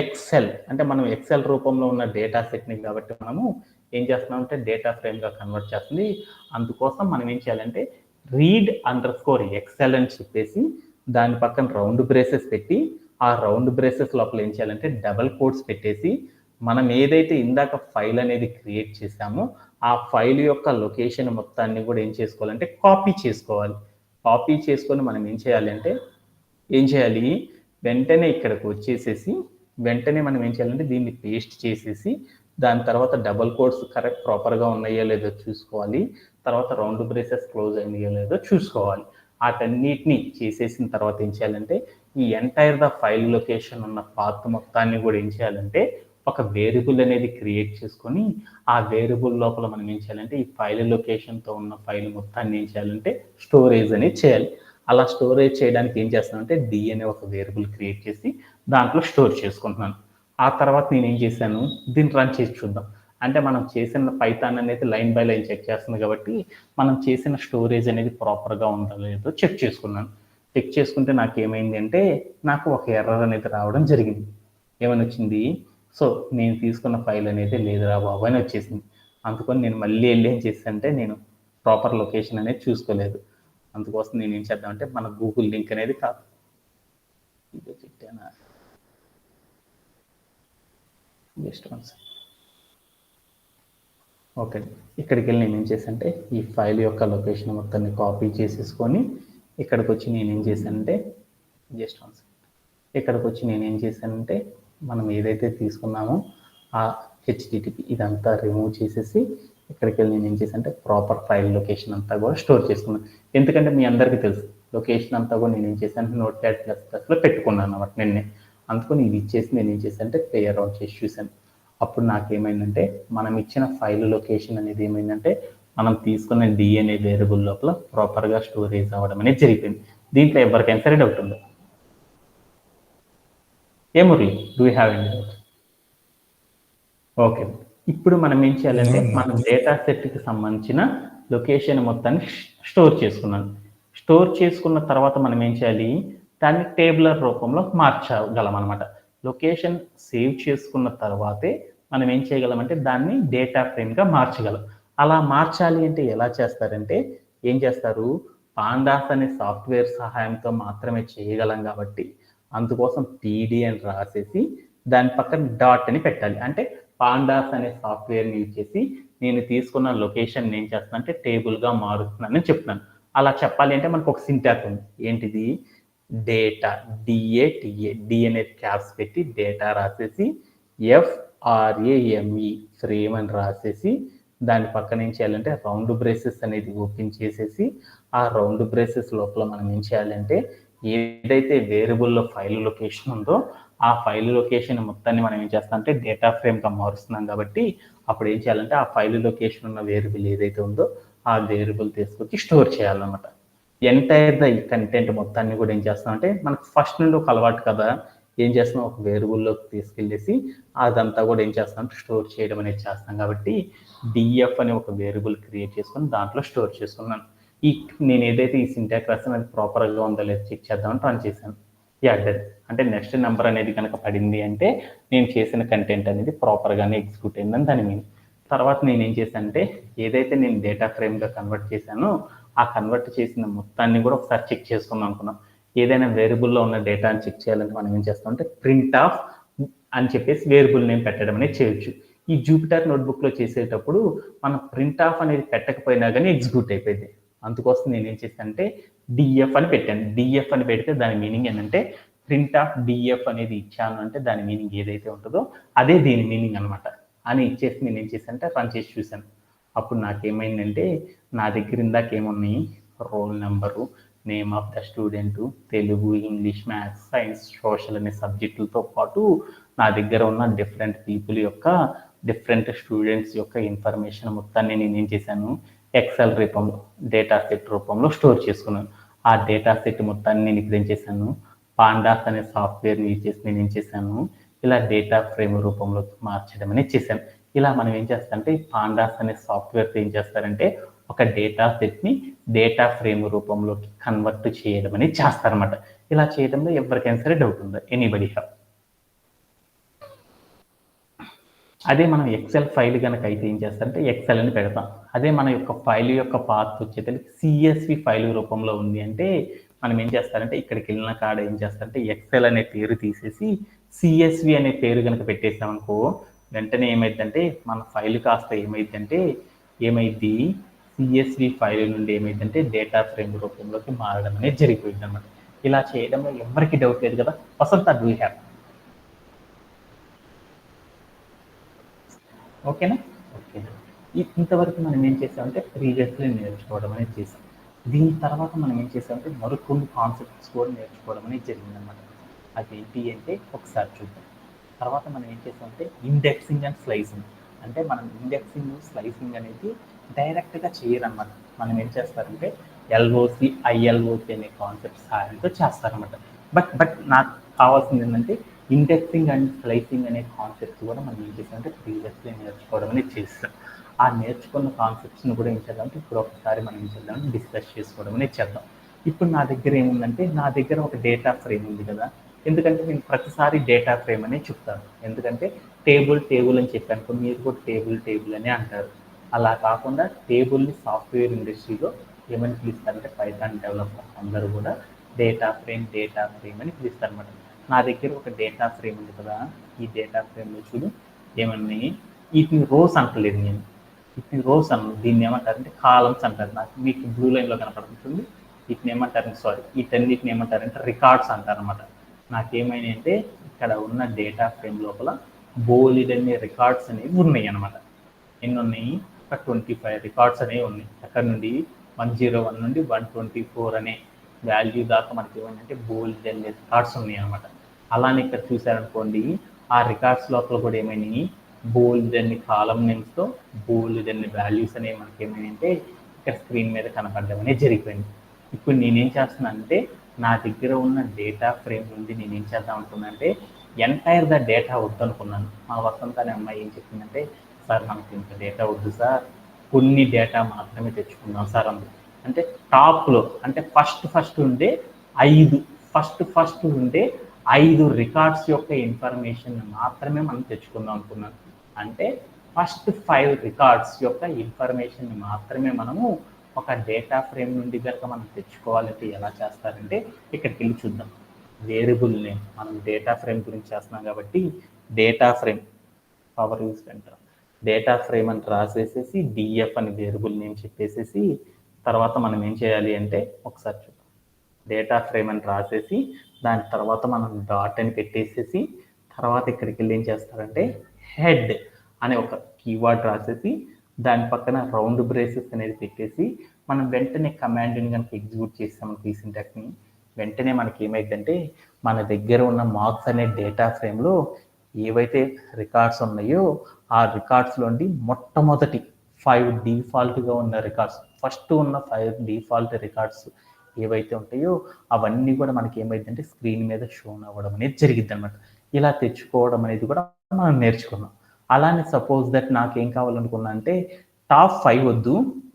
ఎక్సెల్ అంటే మనం ఎక్సెల్ రూపంలో ఉన్న డేటా సెట్ని కాబట్టి మనము ఏం చేస్తున్నామంటే డేటా ఫ్రేమ్గా కన్వర్ట్ చేస్తుంది. అందుకోసం మనం ఏం చేయాలంటే read_excel అని చెప్పేసి దాని పక్కన రౌండ్ బ్రేసెస్ పెట్టి ఆ రౌండ్ బ్రేసెస్ లోపల ఏం చేయాలంటే డబల్ కోట్స్ పెట్టేసి మనం ఏదైతే ఇందాక ఫైల్ అనేది క్రియేట్ చేసామో ఆ ఫైల్ యొక్క లొకేషన్ మొత్తాన్ని కూడా ఏం చేసుకోవాలంటే కాపీ చేసుకోవాలి. కాపీ చేసుకొని మనం ఏం చేయాలి వెంటనే ఇక్కడికి వచ్చేసేసి వెంటనే మనం ఏం చేయాలంటే దీన్ని పేస్ట్ చేసేసి దాని తర్వాత డబల్ కోట్స్ కరెక్ట్ ప్రాపర్గా ఉన్నాయో లేదో చూసుకోవాలి. తర్వాత రౌండ్ బ్రేసెస్ క్లోజ్ అయినాయో లేదో చూసుకోవాలి. వాటన్నిటిని చేసేసిన తర్వాత ఏం చేయాలంటే ఈ ఎంటైర్ ద ఫైల్ లొకేషన్ ఉన్న పాత్ మొత్తాన్ని కూడా ఏం చేయాలంటే ఒక వేరియబుల్ అనేది క్రియేట్ చేసుకొని ఆ వేరియబుల్ లోపల మనం ఏం చేయాలంటే ఈ ఫైల్ లొకేషన్తో ఉన్న ఫైల్ మొత్తాన్ని ఏం చేయాలంటే స్టోరేజ్ అనేది చేయాలి. అలా స్టోరేజ్ చేయడానికి ఏం చేస్తానంటే డి అనే ఒక వేరియబుల్ క్రియేట్ చేసి దాంట్లో స్టోర్ చేసుకుంటున్నాను. ఆ తర్వాత నేను ఏం చేశాను దీన్ని రన్ చేసి చూద్దాం. అంటే మనం చేసిన పైథాన్ అనేది లైన్ బై లైన్ చెక్ చేస్తుంది కాబట్టి మనం చేసిన స్టోరేజ్ అనేది ప్రాపర్గా ఉందో లేదో చెక్ చేసుకున్నాను. చెక్ చేసుకుంటే నాకు ఏమైంది అంటే నాకు ఒక ఎర్రర్ అనేది రావడం జరిగింది. ఏమని వచ్చింది సో నేను తీసుకున్న ఫైల్ అనేది లేదురా బాబు అని వచ్చేసింది. అందుకని నేను మళ్ళీ వెళ్ళి ఏం చేశానంటే నేను ప్రాపర్ లొకేషన్ అనేది చూసుకోలేదు. అందుకోసం నేను ఏం చేద్దామంటే మన గూగుల్ లింక్ అనేది కాదు ఇదే పెట్టానా జస్ట్ వన్స్ ఓకే. ఇక్కడికి వెళ్ళి నేను ఏం చేశానంటే ఈ ఫైల్ యొక్క లొకేషన్ మొత్తాన్ని కాపీ చేసేసుకొని ఇక్కడికి వచ్చి నేను ఏం చేశానంటే జస్ట్ వన్స్ ఇక్కడికి వచ్చి నేను ఏం చేశానంటే మనం ఏదైతే తీసుకున్నామో ఆ హెచ్టిటిపి ఇదంతా రిమూవ్ చేసేసి ఇక్కడికి వెళ్ళి నేను ఏం చేశానంటే ప్రాపర్ ఫైల్ లొకేషన్ అంతా కూడా స్టోర్ చేసుకున్నాను. ఎందుకంటే మీ అందరికీ తెలుసు లొకేషన్ అంతా కూడా నేను ఏం చేశాను నోట్‌ప్యాడ్++లో పెట్టుకున్నాను అన్నమాట నిన్నే. అందుకని ఇది ఇచ్చేసి నేను ఏం చేశానంటే ప్లే అరౌండ్ చేసి చూశాను. అప్పుడు నాకేమైందంటే మనం ఇచ్చిన ఫైల్ లొకేషన్ అనేది ఏమైందంటే మనం తీసుకున్న డి అనే వేరియబుల్ లోపల ప్రాపర్గా స్టోరేజ్ అవ్వడం అనేది జరిగిపోయింది. దీంట్లో ఎవరికైనా సరే డౌట్ ఉందా? ఏ Murali do you have any doubt? Okay. ఇప్పుడు మనం ఏం చేయాలంటే మన డేటా సెట్కి సంబంధించిన లొకేషన్ మొత్తాన్ని స్టోర్ చేసుకున్నాను. స్టోర్ చేసుకున్న తర్వాత మనం ఏం చేయాలి దాన్ని టేబులర్ రూపంలో మార్చగలం అనమాట. లొకేషన్ సేవ్ చేసుకున్న తర్వాతే మనం ఏం చేయగలమంటే దాన్ని డేటా ఫ్రేమ్గా మార్చగలం. అలా మార్చాలి అంటే ఎలా చేస్తారంటే ఏం చేస్తారు పాండాస్ అనే సాఫ్ట్వేర్ సహాయంతో మాత్రమే చేయగలం కాబట్టి అందుకోసం టీడీ అని రాసేసి దాని పక్కన డాట్ అని పెట్టాలి. అంటే పాండాస్ అనే సాఫ్ట్వేర్ని యూజ్ చేసి నేను తీసుకున్న లొకేషన్ ఏం చేస్తాను అంటే టేబుల్గా మారుస్తున్నానని చెప్తున్నాను. అలా చెప్పాలి అంటే మనకు ఒక సింటాక్స్ ఉంది. ఏంటిది? డేటా, డిఏటిఏ, డి అనేది క్యాప్స్ పెట్టి డేటా రాసేసి FRAME ఫ్రేమ్ అని రాసేసి దాని పక్కన ఏం చేయాలంటే రౌండ్ బ్రేసెస్ అనేది ఓపెన్ చేసేసి ఆ రౌండ్ బ్రేసెస్ లోపల మనం ఏం చేయాలంటే ఏదైతే వేరియబుల్లో ఫైల్ లొకేషన్ ఉందో ఆ ఫైల్ లొకేషన్ మొత్తాన్ని మనం ఏం చేస్తాం అంటే డేటా ఫ్రేమ్గా మారుస్తున్నాం కాబట్టి అప్పుడు ఏం చేయాలంటే ఆ ఫైల్ లొకేషన్ ఉన్న వేరియబుల్ ఏదైతే ఉందో ఆ వేరియబుల్ తీసుకొచ్చి స్టోర్ చేయాలన్నమాట. ఎంటైర్ ద ఈ కంటెంట్ మొత్తాన్ని కూడా ఏం చేస్తాం అంటే మనకు ఫస్ట్ నుండి ఒక అలవాటు కదా, ఏం చేస్తున్నాం ఒక వేరియబుల్లోకి తీసుకెళ్ళేసి అదంతా కూడా ఏం చేస్తాం స్టోర్ చేయడం అనేది చేస్తాం కాబట్టి డిఎఫ్ అనే ఒక వేరియబుల్ క్రియేట్ చేసుకొని దాంట్లో స్టోర్ చేసుకున్నాను. ఈ నేను ఏదైతే ఈ సింటాక్స్ రాస్తానో అది ప్రాపర్గా ఉందో లేదో చెక్ చేద్దామని రన్ చేశాను. డన్. అంటే నెక్స్ట్ నెంబర్ అనేది కనుక పడింది అంటే నేను చేసిన కంటెంట్ అనేది ప్రాపర్గానే ఎగ్జిక్యూట్ అయిందని దాని మీనింగ్. తర్వాత నేను ఏం చేశానంటే ఏదైతే నేను డేటా ఫ్రేమ్గా కన్వర్ట్ చేశానో ఆ కన్వర్ట్ చేసిన మొత్తాన్ని కూడా ఒకసారి చెక్ చేసుకుందాం అనుకున్నాం. ఏదైనా వేరియబుల్లో ఉన్న డేటాని చెక్ చేయాలంటే మనం ఏం చేస్తామంటే ప్రింట్ ఆఫ్ అని చెప్పేసి వేరియబుల్ నేమ్ పెట్టడం అనేది చేయొచ్చు. ఈ జూపిటర్ నోట్బుక్లో చేసేటప్పుడు మనం ప్రింట్ ఆఫ్ అనేది పెట్టకపోయినా కానీ ఎగ్జిక్యూట్ అయిపోయింది. అందుకోసం నేను ఏం చేశానంటే డిఎఫ్ అని పెట్టాను. డిఎఫ్ అని పెడితే దాని మీనింగ్ ఏంటంటే ప్రింట్ ఆఫ్ డిఎఫ్ అనేది ఇచ్చాను అంటే దాని మీనింగ్ ఏదైతే ఉంటుందో అదే దీని మీనింగ్ అనమాట అని ఇచ్చేసి నేను ఏం చేశానంటే రన్ చేసి చూశాను. అప్పుడు నాకేమైందంటే నా దగ్గర ఇందాక ఏమున్నాయి roll number, name of the student, Telugu, English, maths, science, social అనే సబ్జెక్టులతో పాటు నా దగ్గర ఉన్న డిఫరెంట్ పీపుల్ యొక్క డిఫరెంట్ స్టూడెంట్స్ యొక్క ఇన్ఫర్మేషన్ మొత్తాన్ని నేను ఏం చేశాను ఎక్సెల్ రూపంలో డేటా సెట్ రూపంలో స్టోర్ చేసుకున్నాను. ఆ డేటా సెట్ మొత్తాన్ని నేను ఇప్పుడు ఏం చేశాను పాండాస్ అనే సాఫ్ట్వేర్ని యూజ్ చేసి నేను ఏం చేశాను ఇలా డేటా ఫ్రేమ్ రూపంలోకి మార్చడం అనేది చేశాను. ఇలా మనం ఏం చేస్తామంటే పాండాస్ అనే సాఫ్ట్వేర్తో ఏం చేస్తారంటే ఒక డేటా సెట్ని డేటా ఫ్రేమ్ రూపంలోకి కన్వర్ట్ చేయడం అనేది చేస్తారన్నమాట. ఇలా చేయడంలో ఎవరికైనా సరే డౌట్ ఉందా? Anybody have? అదే మనం ఎక్సెల్ ఫైల్ కనుక అయితే ఏం చేస్తారంటే ఎక్సెల్ అని పెడతాం. అదే మన యొక్క ఫైల్ యొక్క పాత్ వచ్చేసరికి సిఎస్వి ఫైల్ రూపంలో ఉంది అంటే మనం ఏం చేస్తారంటే ఇక్కడికి వెళ్ళిన కాడ ఏం చేస్తారంటే ఎక్సెల్ అనే పేరు తీసేసి సిఎస్వి అనే పేరు కనుక పెట్టేసామనుకో వెంటనే ఏమైందంటే మన ఫైల్ కాస్త ఏమైంది సిఎస్వి ఫైల్ నుండి ఏమైందంటే డేటా ఫ్రేమ్ రూపంలోకి మారడం అనేది జరిగిపోయింది అనమాట. ఇలా చేయడంలో ఎవరికి డౌట్ లేదు కదా. వసంత డూ యూ హ్యావ్? ఓకేనా? ఓకే. ఇంతవరకు మనం ఏం చేసామంటే ప్రీవియస్లీ నేర్చుకోవడం అనేది చేసాం. దీని తర్వాత మనం ఏం చేసామంటే మరికొన్ని కాన్సెప్ట్స్ కూడా నేర్చుకోవడం అనేది జరిగిందనమాట. అదేంటి అంటే ఒకసారి చూద్దాం. తర్వాత మనం ఏం చేసామంటే ఇండెక్సింగ్ అండ్ స్లైసింగ్. అంటే మనం ఇండెక్సింగ్ స్లైసింగ్ అనేది డైరెక్ట్గా చేయరన్నమాట. మనం ఏం చేస్తారంటే ఎల్ఓసి ఐఎల్ఓసి అనే కాన్సెప్ట్ సహాయంతో చేస్తారన్నమాట. బట్ నాకు కావాల్సింది ఏంటంటే ఇండెక్సింగ్ అండ్ స్లైసింగ్ అనే కాన్సెప్ట్స్ కూడా మనం ఏం చేసామంటే ప్రీవియస్లీ నేర్చుకోవడం అనేది చేస్తాం. ఆ నేర్చుకున్న కాన్సెప్ట్స్ని కూడా ఏం చేద్దామంటే ఇప్పుడు ఒకసారి మనం ఏం చేద్దాం డిస్కస్ చేసుకోవడం అనేది చేద్దాం. ఇప్పుడు నా దగ్గర ఏముందంటే నా దగ్గర ఒక డేటా ఫ్రేమ్ ఉంది కదా. ఎందుకంటే నేను ప్రతిసారి డేటా ఫ్రేమ్ అనే చెప్తాను. ఎందుకంటే టేబుల్ అని చెప్పాను మీరు కూడా టేబుల్ అని అంటారు. అలా కాకుండా టేబుల్ని సాఫ్ట్వేర్ ఇండస్ట్రీలో ఏమని పిలుస్తారంటే పైథాన్ డెవలపర్ అందరూ కూడా డేటా ఫ్రేమ్ అని పిలుస్తారు అనమాట. నా దగ్గర ఒక డేటా ఫ్రేమ్ ఉంది కదా. ఈ డేటా ఫ్రేమ్లో చూడు ఏమన్నాయి వీటిని రోస్ అంటలేదు నేను. వీటిని రోస్ అన్న దీన్ని ఏమంటారంటే కాలమ్స్ అంటారు. నాకు మీకు బ్లూ లైన్లో కనపడుతుంది. వీటిని ఏమంటారంటే వీటన్నిటిని ఏమంటారంటే రికార్డ్స్ అంటారు అనమాట. నాకేమైనా అంటే ఇక్కడ ఉన్న డేటా ఫ్రేమ్ లోపల బోలెడన్ని రికార్డ్స్ అనేవి ఉన్నాయి అనమాట. ఎన్ని ఉన్నాయి? ఒక 25 రికార్డ్స్ అనేవి ఉన్నాయి. అక్కడ నుండి 101 నుండి 124 అనే వాల్యూ దాకా మనకి ఏమంటే బోలెడన్ని రికార్డ్స్ ఉన్నాయి అనమాట. అలానే ఇక్కడ చూసారనుకోండి ఆ రికార్డ్స్ లోపల కూడా ఏమైనాయి బోలెడన్ని కాలం నేమ్స్తో బోలెడన్ని వాల్యూస్ అనేవి మనకి ఏమైనాయంటే ఇక్కడ స్క్రీన్ మీద కనపడడం అనేది జరిగిపోయింది. ఇప్పుడు నేనేం చేస్తున్నానంటే నా దగ్గర ఉన్న డేటా ఫ్రేమ్ నుండి నేనేం చేద్దాం అనుకున్నానంటే ఎంటైర్ ద డేటా వద్దనుకున్నాను. మా వసంత అనే అమ్మాయి ఏం చెప్పిందంటే సార్ మనకి ఇంత డేటా వద్దు సార్, కొన్ని డేటా మాత్రమే తెచ్చుకుందాం సార్ అంది. అంటే టాప్లో అంటే ఫస్ట్ ఉండే 5 రికార్డ్స్ యొక్క ఇన్ఫర్మేషన్ మాత్రమే మనం తెచ్చుకుందాం అనుకున్నాను. అంటే ఫస్ట్ 5 రికార్డ్స్ యొక్క ఇన్ఫర్మేషన్ మాత్రమే మనము ఒక డేటా ఫ్రేమ్ నుండి కనుక మనం తెచ్చుకోవాలంటే ఎలా చేస్తారంటే ఇక్కడికి వెళ్ళి చూద్దాం. వేరియబుల్ నేమ్, మనం డేటా ఫ్రేమ్ గురించి చేస్తున్నాం కాబట్టి డేటా ఫ్రేమ్ పవర్ యూస్ అంటాం. డేటా ఫ్రేమ్ అని రాసేసేసి డిఎఫ్ అని వేరియబుల్ నేమ్ చెప్పేసేసి తర్వాత మనం ఏం చేయాలి అంటే ఒకసారి చూద్దాం. డేటా ఫ్రేమ్ అని రాసేసి దాని తర్వాత మనం డాట్ అని పెట్టేసేసి తర్వాత ఇక్కడికి వెళ్ళి ఏం చేస్తారంటే హెడ్ అనే ఒక కీవర్డ్ రాసేసి దాని పక్కన రౌండ్ బ్రేసెస్ అనేది పెట్టేసి మనం వెంటనే కమాండ్ని కనుక ఎగ్జిక్యూట్ చేస్తాం ఈ సింటాక్స్ని, వెంటనే మనకి ఏమైందంటే మన దగ్గర ఉన్న మార్క్స్ అనే డేటా ఫ్రేమ్లో ఏవైతే రికార్డ్స్ ఉన్నాయో ఆ రికార్డ్స్లోండి మొట్టమొదటి 5 డిఫాల్ట్గా ఉన్న రికార్డ్స్, ఫస్ట్ ఉన్న 5 డిఫాల్ట్ రికార్డ్స్ ఏవైతే ఉంటాయో అవన్నీ కూడా మనకి ఏమైందంటే స్క్రీన్ మీద షోన్ అవ్వడం అనేది జరిగింది అనమాట. ఇలా తెచ్చుకోవడం అనేది కూడా మనం నేర్చుకున్నాం. అలానే సపోజ్ దట్ నాకేం కావాలనుకున్నా అంటే టాప్ 5 వద్దు,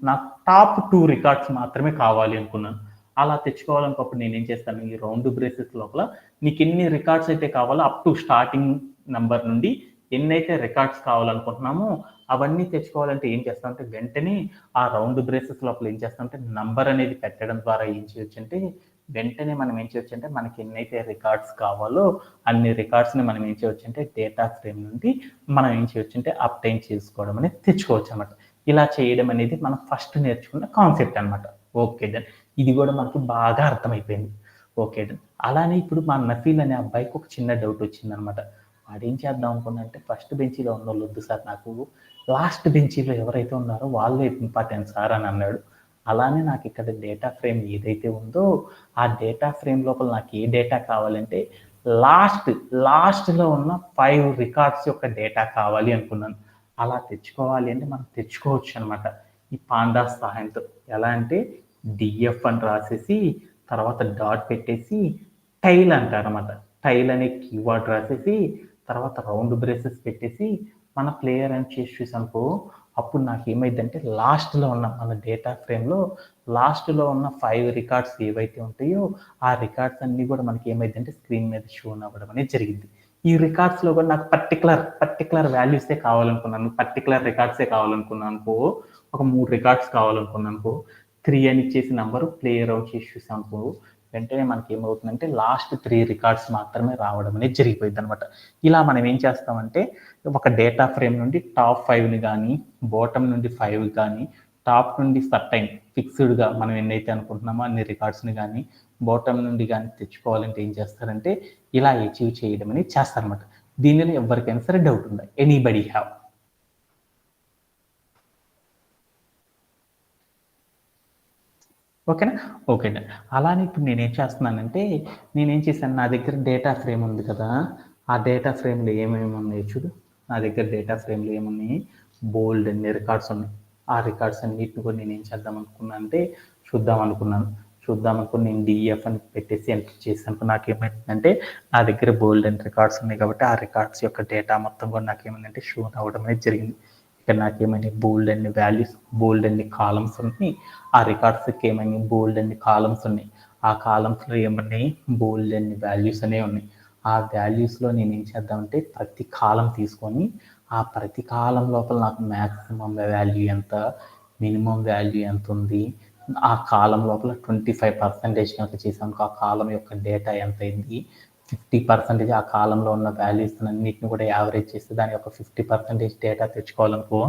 నాకు టాప్ 2 రికార్డ్స్ మాత్రమే కావాలి అనుకున్నాను. అలా తెచ్చుకోవాలనుకున్నప్పుడు నేనేం చేస్తాను, ఈ రౌండ్ బ్రేసెస్ లోపల నీకు ఎన్ని రికార్డ్స్ అయితే కావాలో అప్ టు స్టార్టింగ్ నంబర్ నుండి ఎన్నైతే రికార్డ్స్ కావాలనుకుంటున్నామో అవన్నీ తెచ్చుకోవాలంటే ఏం చేస్తామంటే వెంటనే ఆ రౌండ్ బ్రేసెస్ లోపల ఏం చేస్తామంటే నంబర్ అనేది పెట్టడం ద్వారా ఏం చేయొచ్చు అంటే వెంటనే మనం ఏం చేయొచ్చు అంటే మనకి ఎన్నైతే రికార్డ్స్ కావాలో అన్ని రికార్డ్స్ని మనం ఏం చేయొచ్చు అంటే డేటా ఫ్రేమ్ నుండి మనం ఏం చేయొచ్చు అంటే అప్టైన్ చేసుకోవడం అనేది తెచ్చుకోవచ్చు అనమాట. ఇలా చేయడం అనేది మనం ఫస్ట్ నేర్చుకున్న కాన్సెప్ట్ అనమాట. ఓకే డన్, ఇది కూడా మనకు బాగా అర్థమైపోయింది. Okay done. అలానే ఇప్పుడు మా నఫీల్ అనే అబ్బాయికి ఒక చిన్న డౌట్ వచ్చింది అనమాట. వాడేం చేద్దాం అనుకున్నా అంటే ఫస్ట్ బెంచీలో ఉన్న వాళ్ళు వద్దు సార్, నాకు లాస్ట్ బెంచీలో ఎవరైతే ఉన్నారో వాళ్ళే ఇంపార్టెంట్ సార్ అని అన్నాడు. అలానే నాకు ఇక్కడ డేటా ఫ్రేమ్ ఏదైతే ఉందో ఆ డేటా ఫ్రేమ్ లోపల నాకు ఏ డేటా కావాలంటే లాస్ట్లో ఉన్న 5 రికార్డ్స్ యొక్క డేటా కావాలి అనుకున్నాను. అలా తెచ్చుకోవాలి అంటే మనం తెచ్చుకోవచ్చు అనమాట ఈ పాండాస్ సహాయంతో. ఎలా అంటే డిఎఫ్ అని రాసేసి తర్వాత డాట్ పెట్టేసి టైల్ అంటారన్నమాట. టైల్ అనే కీవర్డ్ రాసేసి తర్వాత రౌండ్ బ్రేసెస్ పెట్టేసి మన ప్లేయర్ అని చేసి చూసానుకో అప్పుడు నాకు ఏమైందంటే లాస్ట్లో ఉన్న మన డేటా ఫ్రేమ్లో లాస్ట్లో ఉన్న 5 రికార్డ్స్ ఏవైతే ఉంటాయో ఆ రికార్డ్స్ అన్నీ కూడా మనకి ఏమైందంటే స్క్రీన్ మీద షోన్ అవ్వడం అనేది జరిగింది. ఈ రికార్డ్స్లో కూడా నాకు పర్టికులర్ వాల్యూసే కావాలనుకున్నాను, పర్టికులర్ రికార్డ్సే కావాలనుకున్నాను అనుకో, ఒక 3 రికార్డ్స్ కావాలనుకున్నాను అనుకో, 3 అని ఇచ్చేసి నంబరు ప్లేయర్ అవుట్ చేసి చూసానుకో వెంటనే మనకి ఏమవుతుందంటే లాస్ట్ 3 రికార్డ్స్ మాత్రమే రావడం అనేది జరిగిపోయింది అనమాట. ఇలా మనం ఏం చేస్తామంటే ఒక డేటా ఫ్రేమ్ నుండి టాప్ 5ని కానీ బాటమ్ నుండి 5 కానీ టాప్ నుండి సర్టైన్ ఫిక్స్డ్గా మనం ఎన్నైతే అనుకుంటున్నామో అన్ని రికార్డ్స్ని కానీ బాటమ్ నుండి కానీ తెచ్చుకోవాలంటే ఏం చేస్తారంటే ఇలా అచీవ్ చేయడం అనేది చేస్తారనమాట. దీనిలో ఎవరికైనా సరే డౌట్ ఉందా? Anybody have? ఓకేనా? ఓకే. అలానే ఇప్పుడు నేనేం చేస్తున్నానంటే నేనేం చేశాను, నా దగ్గర డేటా ఫ్రేమ్ ఉంది కదా, ఆ డేటా ఫ్రేమ్లో ఏమేమి ఉన్నాయి చూడు. నా దగ్గర డేటా ఫ్రేమ్లో ఏమున్నాయి, బోల్డ్ అన్ని రికార్డ్స్ ఉన్నాయి. ఆ రికార్డ్స్ అన్నిటిని కూడా నేను ఏం చేద్దాం అనుకున్నాను అంటే చూద్దాం అనుకుని నేను డిఎఫ్ అని పెట్టేసి ఎంటర్ చేశాను. నాకేమైందంటే నా దగ్గర బోల్డ్ అండ్ రికార్డ్స్ ఉన్నాయి కాబట్టి ఆ రికార్డ్స్ యొక్క డేటా మొత్తం కూడా నాకేమైందంటే షో అవ్వడం అనేది జరిగింది. ఇక్కడ నాకేమైనా బోల్డ్ అన్ని వాల్యూస్, బోల్డ్ అన్ని కాలమ్స్ ఉన్నాయి. ఆ రికార్డ్స్కి ఏమైనా బోల్డ్ అన్ని కాలమ్స్ ఉన్నాయి. ఆ కాలమ్స్లో ఏమన్నాయి, బోల్డ్ అన్ని వాల్యూస్ అనేవి ఉన్నాయి. ఆ వాల్యూస్లో నేను ఏం చేద్దామంటే ప్రతి కాలం తీసుకొని ఆ ప్రతి కాలం లోపల నాకు మ్యాక్సిమం వాల్యూ ఎంత, మినిమం వాల్యూ ఎంత ఉంది, ఆ కాలం లోపల 25% కనుక చేసాను ఆ కాలం యొక్క డేటా ఎంత అయింది, 50% ఆ కాలంలో ఉన్న వాల్యూస్ అన్నిటిని కూడా యావరేజ్ చేస్తే దాని యొక్క 50% డేటా తెచ్చుకోవాలనుకో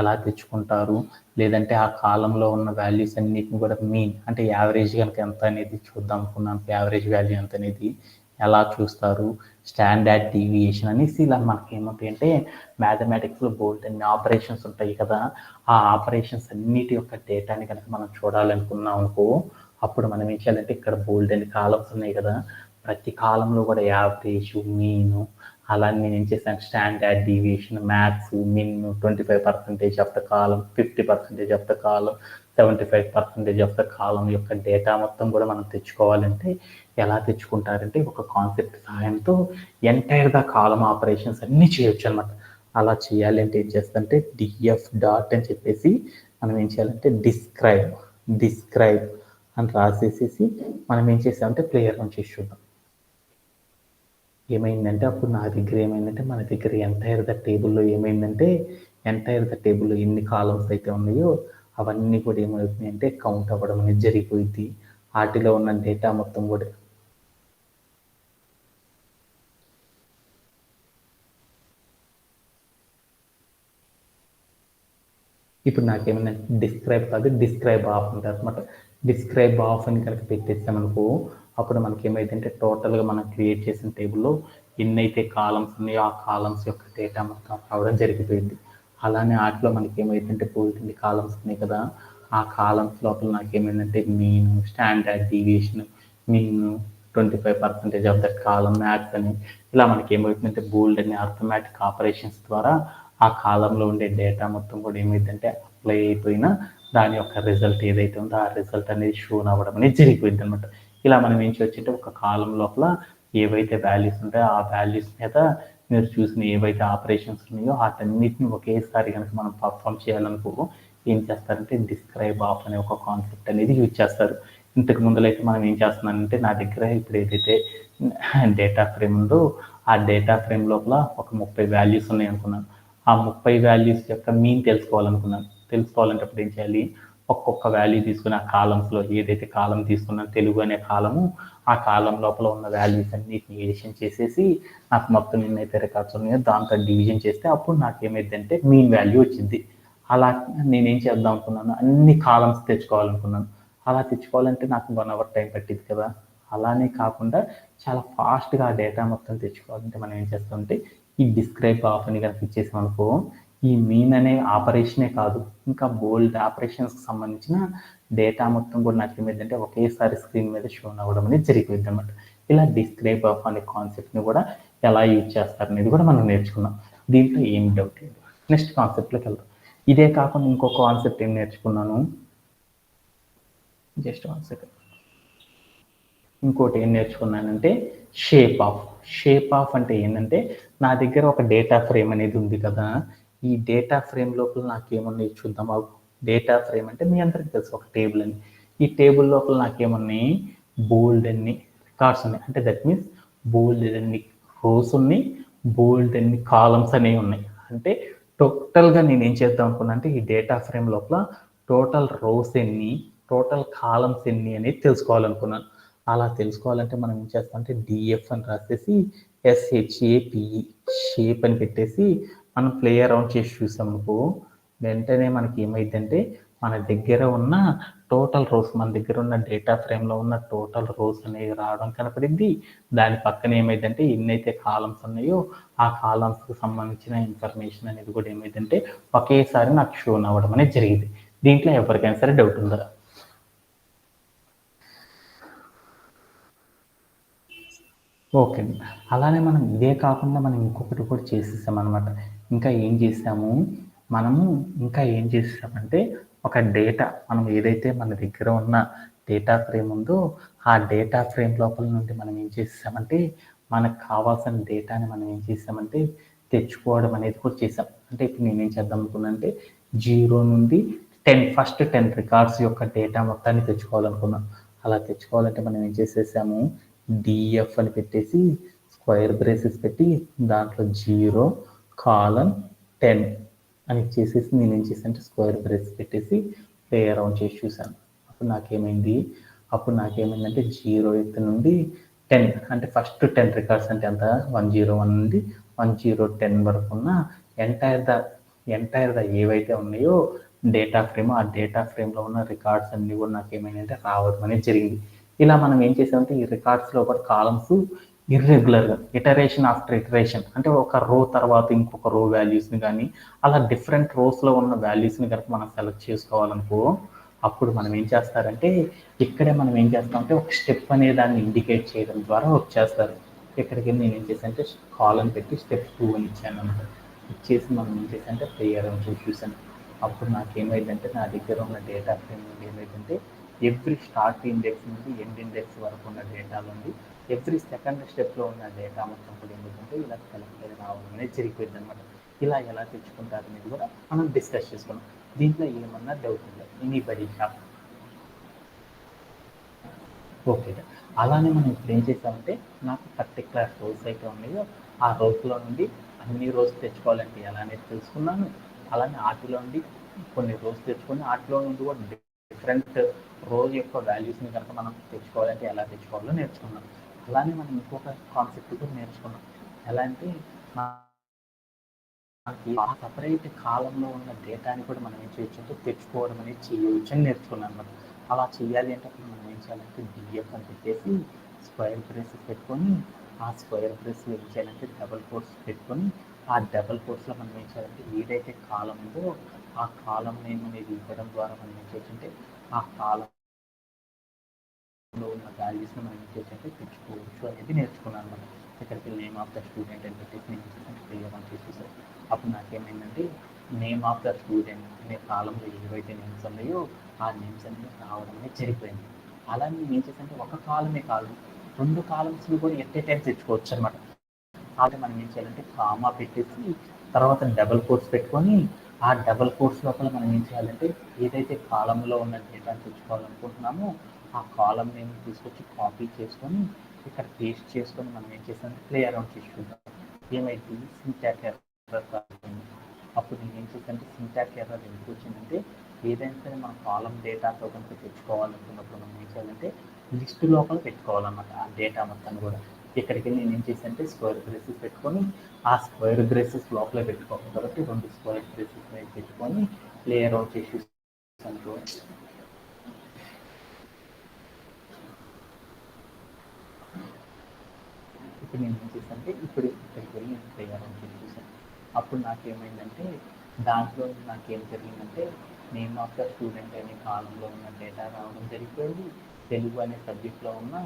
ఎలా తెచ్చుకుంటారు, లేదంటే ఆ కాలంలో ఉన్న వాల్యూస్ అన్నిటిని కూడా మీన్ అంటే యావరేజ్ కనుక ఎంత అనేది చూద్దాం అనుకున్నాను. యావరేజ్ వాల్యూ ఎంత అనేది ఎలా చూస్తారు, స్టాండర్డ్ డీవియేషన్ అనేసి ఇలా మనకి ఏమవుతాయి అంటే మ్యాథమెటిక్స్లో బోల్డ్ అన్ని ఆపరేషన్స్ ఉంటాయి కదా, ఆ ఆపరేషన్స్ అన్నిటి యొక్క డేటాని కనుక మనం చూడాలనుకున్నాం అనుకో అప్పుడు మనం ఏం చేయాలంటే ఇక్కడ బోల్డ్ అన్ని కాలమ్స్ ఉన్నాయి కదా, ప్రతి కాలంలో కూడా యావరేజ్, మీను, అలా నేను ఏం చేశాను standard deviation, maths, mean, 25% of the column, 50% of the column, 75% of the column యొక్క డేటా మొత్తం కూడా మనం తెచ్చుకోవాలంటే ఎలా తెచ్చుకుంటారంటే ఒక కాన్సెప్ట్ సహాయంతో ఎంటైర్ ద కాలం ఆపరేషన్స్ అన్నీ చేయొచ్చు అనమాట. అలా చేయాలి అంటే ఏం చేస్తారంటే డిఎఫ్ డాట్ అని చెప్పేసి మనం ఏం చేయాలంటే డిస్క్రైబ్ అని రాసేసేసి మనం ఏం చేసామంటే ప్లేయర్ నుంచి చూద్దాం. ఏమైందంటే అప్పుడు నా దగ్గర ఏమైందంటే మన దగ్గర ఎంటైర్ ద టేబుల్లో ఏమైందంటే ఎంటైర్ ద టేబుల్లో ఎన్ని కాలమ్స్ అయితే ఉన్నాయో అవన్నీ కూడా ఏమవుతున్నాయి అంటే కౌంట్ అవ్వడం అనేది జరిగిపోయింది. వాటిలో ఉన్న డేటా మొత్తం కూడా ఇప్పుడు నాకేమైనా డిస్క్రైబ్ కాదు, డిస్క్రైబ్ ఆఫ్ అంటారు అనమాట. డిస్క్రైబ్ ఆఫ్ అని కనుక పెట్టేస్తామనుకో, అప్పుడు మనకి ఏమైందంటే టోటల్గా మనం క్రియేట్ చేసిన టేబుల్లో ఎన్నైతే కాలమ్స్ ఉన్నాయో ఆ కాలమ్స్ యొక్క డేటా మొత్తం రావడం జరిగిపోయింది. అలానే వాటిలో మనకి ఏమైందంటే పోతుంది కాలమ్స్ ఉన్నాయి కదా, ఆ కాలమ్స్ లోపల నాకేమైందంటే mean, standard deviation, mean 25% of that column, maths అని ఇలా మనకి ఏమవుతుందంటే బోల్డ్ అనే అర్థమెటిక్ ఆపరేషన్స్ ద్వారా ఆ కాలంలో ఉండే డేటా మొత్తం కూడా ఏమైందంటే అప్లై అయిపోయినా దాని యొక్క రిజల్ట్ ఏదైతే ఉందో ఆ రిజల్ట్ అనేది షోన్ అవ్వడం అనేది జరిగిపోయింది అనమాట. ఇలా మనం ఏం చేయొచ్చు ఒక కాలం లోపల ఏవైతే వాల్యూస్ ఉంటాయో ఆ వాల్యూస్ మీద మీరు చూసిన ఏవైతే ఆపరేషన్స్ ఉన్నాయో వాటన్నిటిని ఒకేసారి కనుక మనం పర్ఫామ్ చేయాలనుకో ఏం చేస్తారంటే డిస్క్రైబ్ ఆఫ్ అనే ఒక కాన్సెప్ట్ అనేది యూజ్ చేస్తారు. ఇంతకు ముందులైతే మనం ఏం చేస్తున్నానంటే నా దగ్గర ఇప్పుడు ఏదైతే డేటా ఫ్రేమ్ ఉందో ఆ డేటా ఫ్రేమ్ లోపల ఒక 30 వాల్యూస్ ఉన్నాయి అనుకున్నాను. ఆ 30 వాల్యూస్ యొక్క మీన్ తెలుసుకోవాలనుకున్నాను. తెలుసుకోవాలంటే అప్పుడు ఏం చేయాలి, ఒక్కొక్క వాల్యూ తీసుకుని ఆ కాలమ్స్లో ఏదైతే కాలం తీసుకున్నాను తెలుగు అనే కాలము, ఆ కాలం లోపల ఉన్న వాల్యూస్ అన్నిటిని ఎడిషన్ చేసేసి నాకు మొత్తం ఎన్నైతే రికార్డ్స్ ఉన్నాయో దాంతో డివిజన్ చేస్తే అప్పుడు నాకు ఏమైందంటే మీన్ వాల్యూ వచ్చింది. అలా నేనేం చేద్దాం అనుకున్నాను, అన్ని కాలమ్స్ తెచ్చుకోవాలనుకున్నాను. అలా తెచ్చుకోవాలంటే నాకు 1 అవర్ టైం పట్టింది కదా. అలానే కాకుండా చాలా ఫాస్ట్గా ఆ డేటా మొత్తం తెచ్చుకోవాలంటే మనం ఏం చేస్తామంటే ఈ డిస్క్రైబ్ ఆఫ్ అని కనుక ఇచ్చేసాం అనుకో, ఈ మీన్ అనే ఆపరేషనే కాదు ఇంకా బోల్డ్ ఆపరేషన్స్కి సంబంధించిన డేటా మొత్తం కూడా నాకు ఏమైందంటే ఒకేసారి స్క్రీన్ మీద షో అవ్వడం అనేది జరిగిపోయింది అనమాట. ఇలా డిస్క్రైబ్ ఆఫ్ అనే కాన్సెప్ట్ని కూడా ఎలా యూజ్ చేస్తారనేది కూడా మనం నేర్చుకున్నాం. దీంట్లో ఏం డౌట్ లేదు. నెక్స్ట్ కాన్సెప్ట్లోకి వెళ్దాం. ఇదే కాకుండా ఇంకో కాన్సెప్ట్ ఏం నేర్చుకున్నాను, జస్ట్ 1 సెకండ్. ఇంకోటి ఏం నేర్చుకున్నానంటే షేప్ ఆఫ్. షేప్ ఆఫ్ అంటే ఏంటంటే నా దగ్గర ఒక డేటా ఫ్రేమ్ అనేది ఉంది కదా, ఈ డేటా ఫ్రేమ్ లోపల నాకేమున్నాయి చూద్దాం. డేటా ఫ్రేమ్ అంటే మీ అందరికీ తెలుసు ఒక టేబుల్ అని. ఈ టేబుల్ లోపల నాకేమున్నాయి బోల్డ్ అన్ని రికార్డ్స్ ఉన్నాయి. అంటే దట్ మీన్స్ బోల్డ్ అన్ని రోస్ ఉన్నాయి, బోల్డ్ అన్ని కాలమ్స్ అనేవి ఉన్నాయి. అంటే టోటల్గా నేను ఏం చేద్దాం అనుకున్నా అంటే ఈ డేటా ఫ్రేమ్ లోపల టోటల్ రోస్ ఎన్ని, టోటల్ కాలమ్స్ ఎన్ని అనేది తెలుసుకోవాలనుకున్నాను. అలా తెలుసుకోవాలంటే మనం ఏం చేస్తామంటే డిఎఫ్ అని రాసేసి ఎస్హెచ్ఏపిఈ షేప్ అని పెట్టేసి మనం ప్లే అరౌండ్ చేసి చూసామనుకో వెంటనే మనకి ఏమైందంటే మన దగ్గర ఉన్న టోటల్ రోస్, మన దగ్గర ఉన్న డేటా ఫ్రేమ్లో ఉన్న టోటల్ రోస్ అనేవి రావడం కనపడింది. దాని పక్కన ఏమైందంటే ఎన్నైతే కాలమ్స్ ఉన్నాయో ఆ కాలమ్స్కి సంబంధించిన ఇన్ఫర్మేషన్ అనేది కూడా ఏమైందంటే ఒకేసారి నాకు షోన్ అవ్వడం అనేది జరిగింది. దీంట్లో ఎవరికైనా సరే డౌట్ ఉందా? ఓకే అండి. అలానే మనం ఇదే కాకుండా మనం ఇంకొకటి కూడా చేసేసామన్నమాట. ఇంకా ఏం చేసాము, మనము ఇంకా ఏం చేసామంటే ఒక డేటా మనం ఏదైతే మన దగ్గర ఉన్న డేటా ఫ్రేమ్ ఉందో ఆ డేటా ఫ్రేమ్ లోపల నుండి మనం ఏం చేసామంటే మనకు కావాల్సిన డేటాని మనం ఏం చేసామంటే తెచ్చుకోవడం అనేది కూడా చేసాం. అంటే ఇప్పుడు నేనేం చేద్దాం అనుకున్నానంటే 0 నుండి 10 ఫస్ట్ 10 రికార్డ్స్ యొక్క డేటా మొత్తాన్ని తెచ్చుకోవాలనుకున్నాం. అలా తెచ్చుకోవాలంటే మనం ఏం చేసేసాము, డిఎఫ్ అని పెట్టేసి స్క్వేర్ బ్రేసెస్ పెట్టి దాంట్లో 0 కాలన్ 10 అని చేసేసి నేను ఏం చేశానంటే స్క్వేర్ బ్రేసెస్ పెట్టేసి ప్లే అరౌండ్ చేసి చూశాను. అప్పుడు నాకేమైందంటే 0 నుండి 10 అంటే ఫస్ట్ 10 రికార్డ్స్ అంటే ఎంత 101 నుండి 1010 వరకు ఉన్న ఎంటైర్ ద ఏవైతే ఉన్నాయో డేటా ఫ్రేమ్, ఆ డేటా ఫ్రేమ్లో ఉన్న రికార్డ్స్ అన్నీ కూడా నాకు ఏమైందంటే రావడం అనేది జరిగింది. ఇలా మనం ఏం చేసామంటే ఈ రికార్డ్స్లో ఒక కాలమ్స్ ఇర్రెగ్యులర్గా ఇటరేషన్ ఆఫ్టర్ ఇటరేషన్ అంటే ఒక రో తర్వాత ఇంకొక రో వాల్యూస్ని కానీ అలా డిఫరెంట్ రోస్లో ఉన్న వాల్యూస్ని కనుక మనం సెలెక్ట్ చేసుకోవాలనుకో అప్పుడు మనం ఏం చేస్తారంటే ఇక్కడే మనం ఏం చేస్తామంటే ఒక స్టెప్ అనే దాన్ని ఇండికేట్ చేయడం ద్వారా వచ్చేస్తారు. ఇక్కడికి నేను ఏం చేశానంటే కాలమ్ పెట్టి స్టెప్ 2 అని ఇచ్చాను అనమాట. ఇచ్చేసి మనం ఏం చేశానంటే ప్లేయర్ అని చూసాను. అప్పుడు నాకేమైందంటే నా దగ్గర ఉన్న డేటా ఫ్రేమ్ నుండి ఏమైందంటే ఎవ్రీ స్టార్ట్ ఇండెక్స్ నుండి ఎండ్ ఇండెక్స్ వరకు ఉన్న డేటా నుండి ఎవ్రీ సెకండ్ స్టెప్లో ఉన్న డేటా మొత్తం కూడా ఏమిటంటే ఇలా కలెక్ట్ అయ్యి రావడం అనేది జరిగిపోయింది అనమాట. ఇలా ఎలా తెచ్చుకుంటారు అనేది కూడా మనం డిస్కస్ చేసుకున్నాం. దీంట్లో ఏమన్నా డౌట్ ఉందా ఎనీబడీ హ్యావ్? ఓకే. అలానే మనం ఇప్పుడు ఏం చేసామంటే నాకు పర్టికులర్ రోల్స్ అయితే ఉన్నాయో ఆ రోల్స్లో నుండి అన్ని రోల్స్ తెచ్చుకోవాలంటే ఎలా అనేది తెలుసుకున్నాను. అలానే వాటిలో నుండి కొన్ని రోస్ తెచ్చుకొని వాటిలో నుండి కూడా డిఫరెంట్ రోల్ యొక్క వాల్యూస్ని కనుక మనం తెచ్చుకోవాలంటే ఎలా తెచ్చుకోవాలో నేర్చుకున్నాం. అలానే మనం ఇంకొక కాన్సెప్ట్ కూడా నేర్చుకున్నాం. ఎలా అంటే మనకి ఆ సపరేట్ కాలంలో ఉన్న డేటాని కూడా మనం ఏం చేయొచ్చు అంటే తెచ్చుకోవడం అనేది చేయవచ్చు అని నేర్చుకున్నాం అనమాట. అలా చేయాలి అంటే అప్పుడు మనం ఏం చేయాలంటే డిఎఫ్ అని పెట్టేసి స్క్వేర్ బ్రేసెస్ పెట్టుకొని ఆ స్క్వేర్ బ్రేస్లో ఏం చేయాలంటే డబల్ కోట్స్ పెట్టుకొని ఆ డబల్ కోట్స్లో మనం ఏం చేయాలంటే ఏదైతే కాలం ఉందో ఆ కాలం నేమ్ అనేది ఇవ్వడం ద్వారా మనం ఏం చేయొచ్చు అంటే ఆ కాలంలో ఉన్న వాల్యూస్ని మనం ఏం చేయొచ్చు అంటే తెచ్చుకోవచ్చు అనేది నేర్చుకున్నాను అనమాట. ఇక్కడికి నేమ్ ఆఫ్ ద స్టూడెంట్ అని చెప్పేసి నేను ఏంటంటే క్లియర్ అని చేసేసాను. అప్పుడు నాకేమైందంటే నేమ్ ఆఫ్ ద స్టూడెంట్ అనే కాలంలో ఏవైతే నేమ్స్ ఉన్నాయో ఆ నేమ్స్ అనేది రావడం అనేది జరిగిపోయింది. అలా నేను ఏం చేశానంటే ఒక కాలమే కాదు 2 కాలమ్స్ని కూడా ఎట్ ఏ టైం తెచ్చుకోవచ్చు అనమాట. అలా మనం ఏం చేయాలంటే కామా పెట్టేసి తర్వాత డబల్ కోట్స్ పెట్టుకొని ఆ డబల్ కోట్స్ లోపల మనం ఏం చేయాలంటే ఏదైతే కాలంలో ఉన్న డేటాను తెచ్చుకోవాలనుకుంటున్నామో ఆ కాలం నేమ్ తీసుకొచ్చి కాపీ చేసుకొని ఇక్కడ పేస్ట్ చేసుకొని మనం ఏం చేసామంటే ప్లే అరౌండ్ చేసి చూద్దాం. ఏమైంది సింటాక్ ఎర్రర్ కాకుండా అప్పుడు నేను ఏం చేశానంటే సింటాక్ ఎర్రర్ ఎందుకు వచ్చిందంటే ఏదైనా సరే మన కాలం డేటాతో కనుక తెచ్చుకోవాలనుకున్నప్పుడు మనం ఏం చేయాలంటే లిస్ట్ లోపల పెట్టుకోవాలన్నమాట ఆ డేటా మొత్తాన్ని కూడా. ఇక్కడికి వెళ్ళి నేను ఏం చేశానంటే స్క్వేర్ బ్రేసెస్ పెట్టుకొని ఆ స్క్వేర్ బ్రేసెస్ లోపల పెట్టుకోవాలి కాబట్టి 2 స్క్వేర్ బ్రేసెస్ పెట్టుకొని ప్లే అరౌండ్ చేసి ఇప్పుడు నేను ఏం చేశానంటే ఇప్పుడు ఇక్కడికి వెళ్ళి నేను ప్లే అరౌండ్ చేసి చూసాను. అప్పుడు నాకేమైందంటే దాంట్లో నాకేం జరిగిందంటే నేమ్ ఆఫ్ ద స్టూడెంట్ అనే కాలంలో ఉన్న డేటా రావడం జరిగిపోయింది. తెలుగు అనే సబ్జెక్ట్లో ఉన్న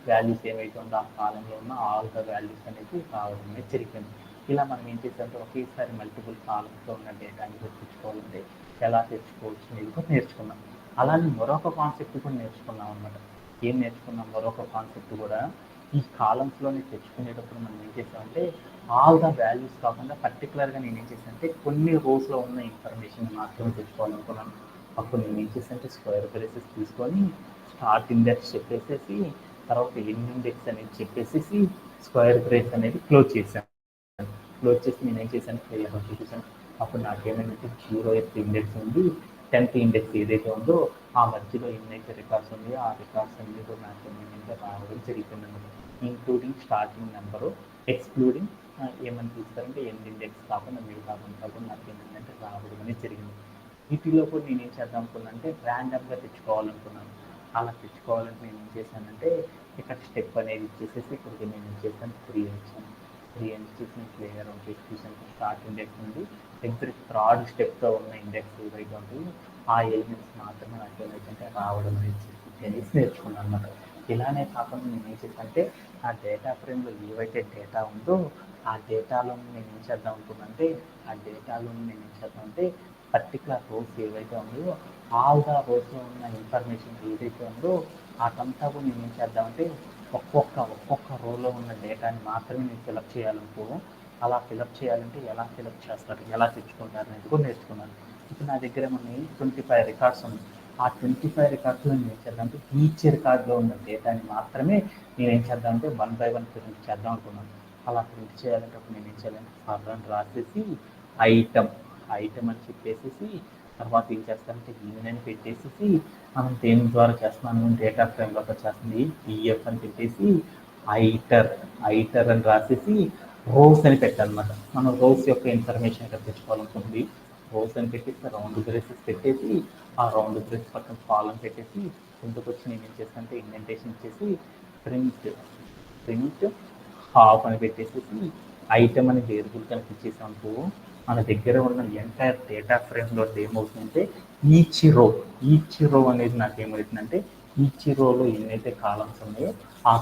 వాల్యూస్ ఏవైతే ఉందో ఆ కాలంలో ఉన్న ఆల్ ద వాల్యూస్ అనేది రావడం అనేది జరిగిపోయింది. ఇలా మనం ఏం చేసామంటే ఒకేసారి మల్టిపుల్ కాలంలో ఉన్న డేటాని తెచ్చుకోవాలంటే ఎలా తెచ్చుకోవచ్చు అనేది కూడా నేర్చుకున్నాం. అలానే మరొక కాన్సెప్ట్ కూడా నేర్చుకున్నాం అనమాట. ఏం నేర్చుకున్నాం మరొక కాన్సెప్ట్ కూడా ఈ కాలమ్స్లోనే తెచ్చుకునేటప్పుడు మనం ఏం చేసామంటే ఆల్ ద వాల్యూస్ కాకుండా పర్టికులర్గా నేను ఏం చేశానంటే కొన్ని రోస్లో ఉన్న ఇన్ఫర్మేషన్ మాత్రమే తెచ్చుకోవాలనుకున్నాను. అప్పుడు నేను ఏం చేశానంటే స్క్వేర్ బ్రేసెస్ తీసుకొని స్టార్ట్ ఇండెక్స్ చెప్పేసేసి తర్వాత ఎండ్ ఇండెక్స్ అనేది చెప్పేసి స్క్వేర్ బ్రేస్ అనేది క్లోజ్ చేశాను. క్లోజ్ చేసి నేను ఏం చేశాను ప్లే అరౌండ్ చేసేసాను. అప్పుడు నాకేమైందంటే 0th ఇండెక్స్ ఉంది 10th ఇండెక్స్ ఏదైతే ఉందో ఆ మధ్యలో ఎన్నైతే రికార్డ్స్ ఉన్నాయో ఆ రికార్డ్స్ అన్ని కూడా నాకు ఏమైందంటే రావడం జరిగిందన్నమాట. ఇంక్లూడింగ్ స్టార్టింగ్ నెంబరు ఎక్స్క్లూడింగ్ ఏమని తీస్తారంటే ఎండ్ ఇండెక్స్ కాకుండా మిగతా కాకుండా నాకు ఏమైందంటే రావడం అనేది జరిగింది. వీటిలో కూడా నేను ఏం చేద్దాం అనుకున్నానంటే ర్యాండమ్గా తెచ్చుకోవాలనుకున్నాను. అలా తెచ్చుకోవాలంటే నేను ఏం చేశానంటే ఇక్కడ స్టెప్ అనేది ఇచ్చేసేసి ఇక్కడికి నేను ఏం చేశాను 3 ఇచ్చాను. 3 ఇచ్చేసి నేను ప్లే అరౌండ్ చేసి చూసాను. స్టార్ట్ ఇండెక్స్ నుండి ఎవ్రీ థర్డ్ స్టెప్తో ఉన్న ఇండెక్స్ ఏవైతే ఉంటాయో ఆ ఎలిమెంట్స్ మాత్రమే నాకు ఏమైతే రావడం అనేది నేర్చుకున్నాను అనమాట. ఇలానే కాకుండా నేను ఏం చేశానంటే ఆ డేటా ఫ్రేమ్లో ఏవైతే డేటా ఉందో ఆ డేటాలో నేను ఏం చేద్దాం అనుకున్నానంటే ఆ డేటాలో నేను ఏం చేద్దాం అంటే పర్టికులర్ రోస్ ఏవైతే ఉన్నాయో ఆల్ ద రోస్లో ఉన్న ఇన్ఫర్మేషన్ ఏదైతే ఉందో అదంతా కూడా నేను ఏం చేద్దామంటే ఒక్కొక్క రోలో ఉన్న డేటాని మాత్రమే నేను ఫిలప్ చేయాలనుకో అలా ఫిలప్ చేయాలంటే ఎలా ఫిలప్ చేస్తారు ఎలా తెచ్చుకుంటారు అనేది కూడా నేర్చుకున్నాను. ఇప్పుడు నా దగ్గర మనకి 25 రికార్డ్స్ ఉన్నాయి. ఆ 25 రికార్డ్స్లో నేను ఏం చేద్దామంటే ఈచ్ రికార్డ్లో ఉన్న డేటాని మాత్రమే నేను ఏం చేద్దామంటే 1 by 1 ప్రింట్ చేద్దాం అనుకున్నాను. అలా ప్రింట్ చేయాలంటే అప్పుడు నేను ఏం చేయాలంటే ఫర్ రాసేసి ఐటమ్ అని చెప్పేసి తర్వాత ఏం చేస్తానంటే ఈమెయిల్ పెట్టేసి మనం దేని ద్వారా చేస్తున్నాము డేటా ఫ్రేమ్ ద్వారా చేస్తుంది పిఎఫ్ అని పెట్టేసి ఐటర్ అని రాసేసి రోస్ అని పెట్టాలన్నమాట. మనం రోస్ యొక్క ఇన్ఫర్మేషన్ ఇక్కడ తెచ్చుకోవాలనుకుంటుంది రోస్ అని పెట్టేసి రౌండ్ బ్రేసెస్ పెట్టేసి ఆ రౌండ్ బ్రేస్ పక్కన కాలం పెట్టేసి ముందుకు వచ్చి నేను ఏం చేస్తానంటే ఇండెంటేషన్ ఇచ్చేసి ప్రింట్ హాఫ్ అని పెట్టేసి ఐటమ్ అని వేరియబుల్ కనుక ఇచ్చేసాము మన దగ్గర ఉన్న ఎంటైర్ డేటా ఫ్రేమ్లో ఏమవుతుందంటే ఈచ్ రో అనేది నాకు ఏమవుతుందంటే ఈచ్ రోలో ఎన్నైతే కాలమ్స్ ఉన్నాయో ఆ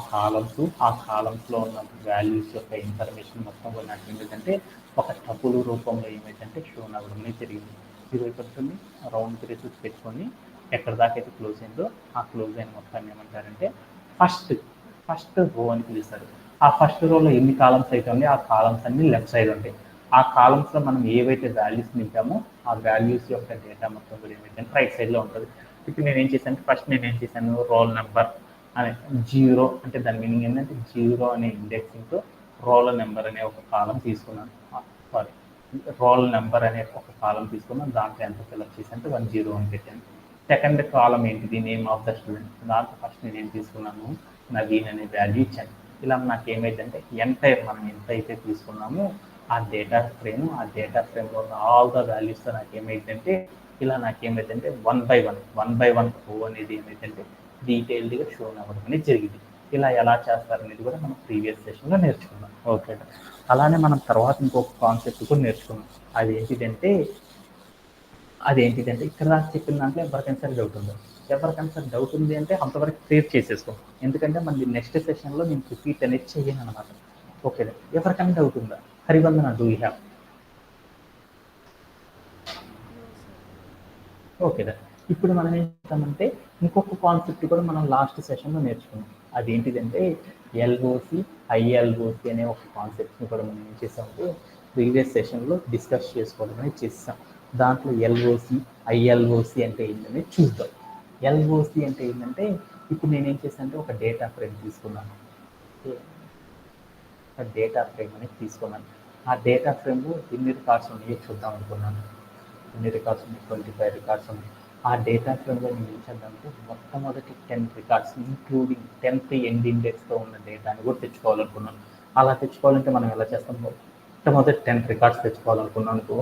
కాలమ్స్లో ఉన్న వాల్యూస్ యొక్క ఇన్ఫర్మేషన్ మొత్తం కూడా నాకు ఏమైందంటే ఒక టపుల్ రూపంలో ఏమైందంటే షోన్ అవ్వడం జరిగింది. ఇది అయిపోతుంది రౌండ్ బ్రేసెస్ పెట్టుకొని ఎక్కడ దాకా అయితే క్లోజ్ అయిందో ఆ క్లోజ్ అయిన మొత్తాన్ని ఏమంటారంటే ఫస్ట్ రో అని పిలుస్తారు. ఆ ఫస్ట్ రోలో ఎన్ని కాలమ్స్ అయితే ఉన్నాయో ఆ కాలమ్స్ అన్ని లెఫ్ట్ సైడ్ ఉంటాయి. ఆ కాలమ్స్లో మనం ఏవైతే వాల్యూస్ నింపామో ఆ వాల్యూస్ యొక్క డేటా మొత్తం కూడా ఏమైతే రైట్ సైడ్లో ఉంటుంది. ఇప్పుడు నేను ఏం చేశాను ఫస్ట్ నేను ఏం చేశాను రోల్ నెంబర్ అనే 0 అంటే దాని మీనింగ్ ఏంటంటే 0 అనే ఇండెక్సింగ్తో రోల్ నెంబర్ అనే ఒక కాలం తీసుకున్నాను. సారీ రోల్ నెంబర్ అనే ఒక కాలం తీసుకున్నాను, దాంట్లో ఎంత ఫిల్అప్ చేసి అంటే 101 పెట్టాను. సెకండ్ కాలం ఏంటిది, నేమ్ ఆఫ్ ద స్టూడెంట్, దాంట్లో ఫస్ట్ నేను ఏం తీసుకున్నాను, నవీన్ అనే వాల్యూ ఇచ్చాను. ఇలా నాకు ఏమైందంటే ఎంటైర్ మనం ఎంత అయితే తీసుకున్నామో ఆ డేటా ఫ్రేమ్లో ఉన్న ఆల్ ద వాల్యూస్తో నాకు ఏమైందంటే ఇలా నాకేమైందంటే వన్ బై వన్ రో అనేది ఏమైందంటే డీటెయిల్డ్గా షో అవ్వడం అనేది జరిగింది. ఇలా ఎలా చేస్తారనేది కూడా మనం ప్రీవియస్ సెషన్లో నేర్చుకున్నాం. ఓకే, అలానే మనం తర్వాత ఇంకొక కాన్సెప్ట్ కూడా నేర్చుకున్నాం. అదేంటిదంటే ఇక్కడ దాకా చెప్పిన దాంట్లో ఎవరికైనా సరే డౌట్ ఉంది అంటే అంతవరకు క్లియర్ చేసేసుకోం. ఎందుకంటే మనది నెక్స్ట్ సెషన్లో నేను రిపీట్ అనేది చెయ్యను అనమాట. ఓకే, ఎవరికైనా డౌట్ ఉందా? హరివందన, డూ యూ హ్యావ్? ఓకేదా. ఇప్పుడు మనం ఏం చేస్తామంటే ఇంకొక కాన్సెప్ట్ కూడా మనం లాస్ట్ సెషన్లో నేర్చుకున్నాం. అదేంటిదంటే ఎల్ఓసి, ఐఎల్ఓసి అనే ఒక కాన్సెప్ట్ని కూడా మనం ఏం చేసామంటే ప్రీవియస్ సెషన్లో డిస్కస్ చేసుకోవడం అనేది చేస్తాం. దాంట్లో ఎల్ఓసి, ఐఎల్ఓసి అంటే ఏంటనేది చూద్దాం. ఎల్ఓసి అంటే ఏంటంటే ఇప్పుడు నేనేం చేశానంటే ఒక డేటా ఫ్రేమ్ తీసుకున్నాను. డేటా ఫ్రేమ్ అనేది తీసుకున్నాను. ఆ డేటా ఫ్రేమ్లో ఎన్ని రికార్డ్స్ ఉన్నాయో చూద్దాం అనుకున్నాను. ఎన్ని రికార్డ్స్ ఉన్నాయి? 25 రికార్డ్స్ ఉన్నాయి. ఆ డేటా ఫ్రేమ్లో నేను ఏం చేద్దామంటే మొట్టమొదటి 10 రికార్డ్స్ ఇంక్లూడింగ్ 10th ఎండ్ ఇండెక్స్తో ఉన్న డేటాని కూడా తెచ్చుకోవాలనుకున్నాను. అలా తెచ్చుకోవాలంటే మనం ఎలా చేస్తాం? మొట్టమొదటి 10 రికార్డ్స్ తెచ్చుకోవాలనుకున్నాను.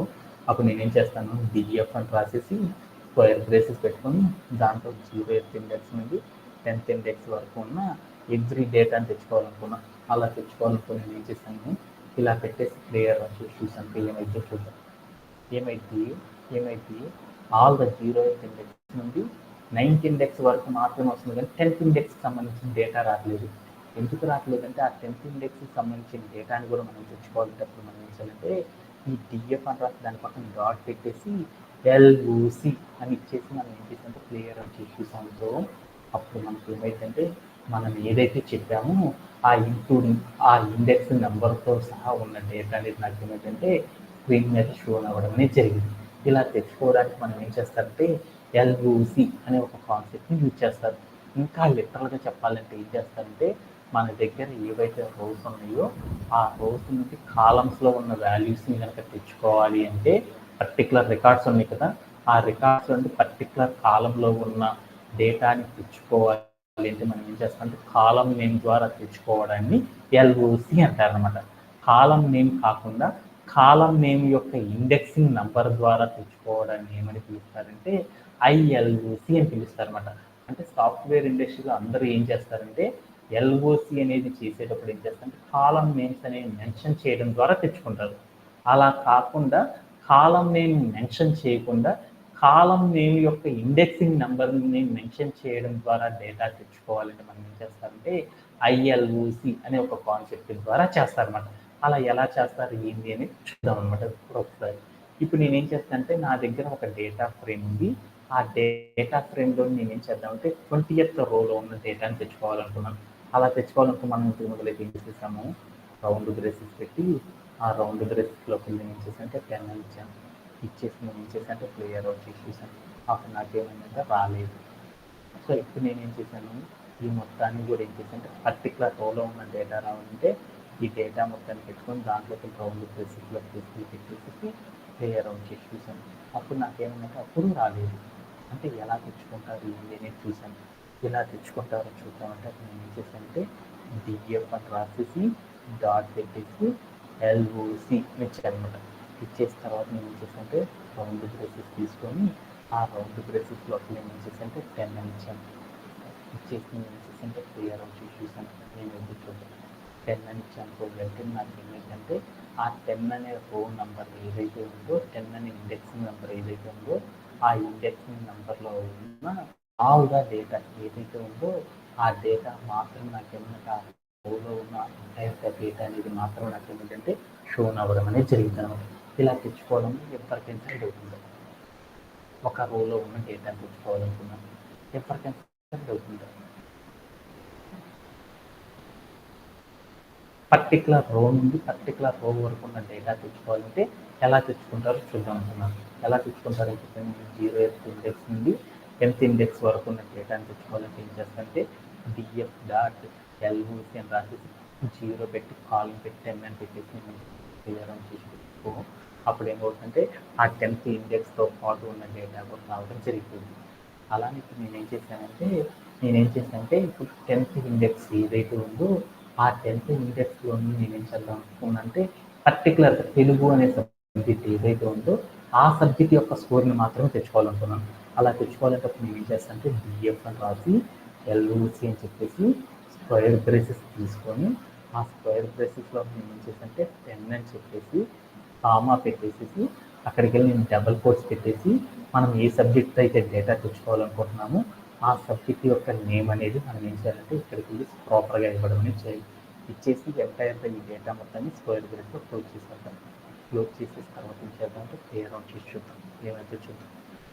అప్పుడు నేనేం చేస్తాను, డిఎఫ్ అని రాసేసి స్క్వేర్ బ్రేసెస్ పెట్టుకొని దాంట్లో 0th ఇండెక్స్ నుండి 10th ఇండెక్స్ వరకు ఉన్న ఎవ్రీ డేటాని తెచ్చుకోవాలనుకున్నాను. అలా తెచ్చుకోవాలనుకుని నేను ఏం చేశాను, ఇలా పెట్టేసి ప్లేయర్ చూసాను ఏమైతే చూద్దాం. ఏమైతే ఆల్ ద 0th ఇండెక్స్ నుండి 9th ఇండెక్స్ వరకు మాత్రమే వస్తుంది, కానీ 10th ఇండెక్స్కి సంబంధించిన డేటా రావట్లేదు. ఎందుకు రావట్లేదంటే ఆ 10th ఇండెక్స్కి సంబంధించిన డేటాని కూడా మనం తెచ్చుకోవాలంటప్పుడు మనం ఏం చేయాలంటే ఈ డిఎఫ్ అని రాసి దాని పక్కన డాట్ పెట్టేసి ఎల్ఓసి అని ఇచ్చేసి మనం ఏం చేసామంటే ప్లేయర్ అని చూసాంతో అప్పుడు మనకి ఏమైందంటే మనం ఏదైతే చెప్పామో ఆ ఇంక్లూడింగ్ ఆ ఇండెక్స్ నెంబర్తో సహా ఉన్న డేటా అనేది నాకు ఏమైందంటే స్క్రీన్ మీద షో అవ్వడం అనేది జరిగింది. ఇలా తెచ్చుకోవడానికి మనం ఏం చేస్తారంటే ఎల్ఓసి అనే ఒక కాన్సెప్ట్ని యూజ్ చేస్తారు. ఇంకా లిటరల్గా చెప్పాలంటే ఏం చేస్తారంటే మన దగ్గర ఏవైతే రోస్ ఉన్నాయో ఆ రోస్ నుండి కాలమ్స్లో ఉన్న వాల్యూస్ని కనుక తెచ్చుకోవాలి అంటే పర్టికులర్ రికార్డ్స్ ఉన్నాయి కదా, ఆ రికార్డ్స్ నుండి పర్టికులర్ కాలంలో ఉన్న డేటాని తెచ్చుకోవాలి అంటే మనం ఏం చేస్తామంటే కాలం నేమ్ ద్వారా తెచ్చుకోవడాన్ని ఎల్ఓసి అంటారనమాట. కాలం నేమ్ కాకుండా కాలం నేమ్ యొక్క ఇండెక్సింగ్ నంబర్ ద్వారా తెచ్చుకోవడాన్ని ఏమని పిలుస్తారంటే ఐఎల్ఓసి అని పిలుస్తారనమాట. అంటే సాఫ్ట్వేర్ ఇండస్ట్రీలో అందరూ ఏం చేస్తారంటే ఎల్ఓసి అనేది చేసేటప్పుడు ఏం చేస్తారంటే కాలం నేమ్స్ అనేవి మెన్షన్ చేయడం ద్వారా తెచ్చుకుంటారు. అలా కాకుండా కాలం నేమ్ మెన్షన్ చేయకుండా కాలం నేమ్ యొక్క ఇండెక్సింగ్ నెంబర్ని మెన్షన్ చేయడం ద్వారా డేటా తెచ్చుకోవాలంటే మనం ఏం చేస్తారంటే ఐఎల్ఓసి అనే ఒక కాన్సెప్ట్ ద్వారా చేస్తారన్నమాట. అలా ఎలా చేస్తారు ఏంటి అని చూద్దాం అనమాట ఒకసారి. ఇప్పుడు నేనేం చేస్తానంటే నా దగ్గర ఒక డేటా ఫ్రేమ్ ఉంది. ఆ డేటా ఫ్రేమ్లో నేనేం చేద్దామంటే 20th రోలో ఉన్న డేటాని తెచ్చుకోవాలనుకున్నాను. అలా తెచ్చుకోవాలనుకున్న మనం ఇంటికి మొదలైతే ఏం చేసాము, రౌండ్ బ్రేసెస్ పెట్టి ఆ రౌండ్ బ్రేసెస్లోకి నేను ఏం చేశానంటే 10 అని ఇచ్చాను. ఇచ్చేసి నేను ఏం చేశానంటే ప్లేయర్ వచ్చి చూసాను. అప్పుడు నాకేమైందంటే రాలేదు. సో ఇప్పుడు నేనేం చేశాను, ఈ మొత్తాన్ని కూడా ఏం చేశానంటే పర్టికులర్ రోలో ఉన్న డేటా రావాలంటే ఈ డేటా మొత్తాన్ని పెట్టుకొని దాంట్లోకి రౌండ్ బ్రేసెస్లో పెట్టేసి ప్లేయర్ వచ్చి చూసాను. అప్పుడు నాకేమైందంటే అప్పుడు రాలేదు. అంటే ఎలా తెచ్చుకుంటారు ఏంటి అనేది చూశాను. ఎలా తెచ్చుకుంటారో చూద్దామంటే అప్పుడు నేను ఏం చేశానంటే డిఎఫ్ అని రాసేసి డాట్ పెట్టేసి ఎల్ఓసి ఇచ్చానమాట. ఇచ్చేసిన తర్వాత నేను ఏం చేశానంటే రౌండ్ బ్రేసెస్ తీసుకొని ఆ రౌండ్ బ్రేసెస్లో నేను ఏం చేశానంటే 10 అని ఇచ్చాను. ఇచ్చేసి నేను ఏం చేశానంటే క్లియర్ వచ్చి చూశాను. నేను ఎందుకు చూద్దాం 10 అని ఇచ్చాను. వెంటనే నాకు ఏమైందంటే ఆ 10 అనే రో నెంబర్ ఏదైతే ఉందో 10 అనే ఇండెక్సింగ్ నెంబర్ ఏదైతే ఉందో ఆ ఇండెక్సింగ్ నెంబర్లో ఉన్న ఆల్ ద డేటా ఏదైతే ఉందో ఆ డేటా మాత్రం నాకు ఏమంటే ఆ రోలో ఉన్న ఎంటైర్ డేటా అనేది మాత్రం నాకు ఏమిటంటే షోన్ అవ్వడం అనేది జరిగింది అనమాట. ఇలా తెచ్చుకోవడం ఎవరికైనా సరే అవుతుంది. ఒక రోలో ఉన్న డేటాని తెచ్చుకోవాలనుకున్నాను, ఎవరికైనా సరే అవుతుంది. పర్టికులర్ రో నుండి పర్టికులర్ రో వరకు ఉన్న డేటా తెచ్చుకోవాలంటే ఎలా తెచ్చుకుంటారో చూద్దాం అనుకున్నాను. ఎలా తెచ్చుకుంటారని చెప్పి 0th ఇండెక్స్ నుండి 10th ఇండెక్స్ వరకు ఉన్న డేటాని తెచ్చుకోవాలంటే ఏం చేస్తానంటే డిఎఫ్ డాట్ ఎల్ఓసి అని రాసేసి 0 పెట్టి కాలం పెట్టి 10 అని పెట్టేసి క్లియర్ అని చేసి పెట్టుకో. అప్పుడు ఏమవుతుందంటే ఆ 10th ఇండెక్స్తో పాటు ఉన్న డేటా కూడా రావడం జరుగుతుంది. అలానే ఇప్పుడు నేనేం చేశానంటే ఇప్పుడు 10th ఇండెక్స్ ఏదైతే ఉందో ఆ 10th ఇండెక్స్లోని నేనేం చేద్దాం అనుకున్నానంటే పర్టికులర్ తెలుగు అనే సబ్జెక్ట్ ఏదైతే ఉందో ఆ సబ్జెక్ట్ యొక్క స్కోర్ని మాత్రమే తెచ్చుకోవాలనుకున్నాను. అలా తెచ్చుకోవాలంటే అప్పుడు నేను ఏం చేస్తానంటే బిఎఫ్ అని రాసి ఎల్ఓసి అని చెప్పేసి స్క్వేర్ బ్రేసెస్ తీసుకొని ఆ స్క్వేర్ బ్రేసెస్లో నేను ఏం చేశానంటే 10 అని చెప్పేసి కామా పెట్టేసి అక్కడికి వెళ్ళి నేను డబల్ కోట్స్ పెట్టేసి మనం ఏ సబ్జెక్ట్ అయితే డేటా తెచ్చుకోవాలనుకుంటున్నామో ఆ సబ్జెక్ట్ యొక్క నేమ్ అనేది మనం ఏం చేయాలంటే ఇక్కడికి వెళ్ళి ప్రాపర్గా ఇవ్వడం అనేది చేయాలి. ఇచ్చేసి ఎంటైర్గా ఈ డేటా మొత్తాన్ని స్క్వేర్ బ్రేస్లో క్లోజ్ చేసేద్దాం. క్లోజ్ చేసేసి తర్వాత ఏం చేద్దామంటే ప్లే అరౌండ్ చేసి చూద్దాం. ఏమైతే చూద్దాం.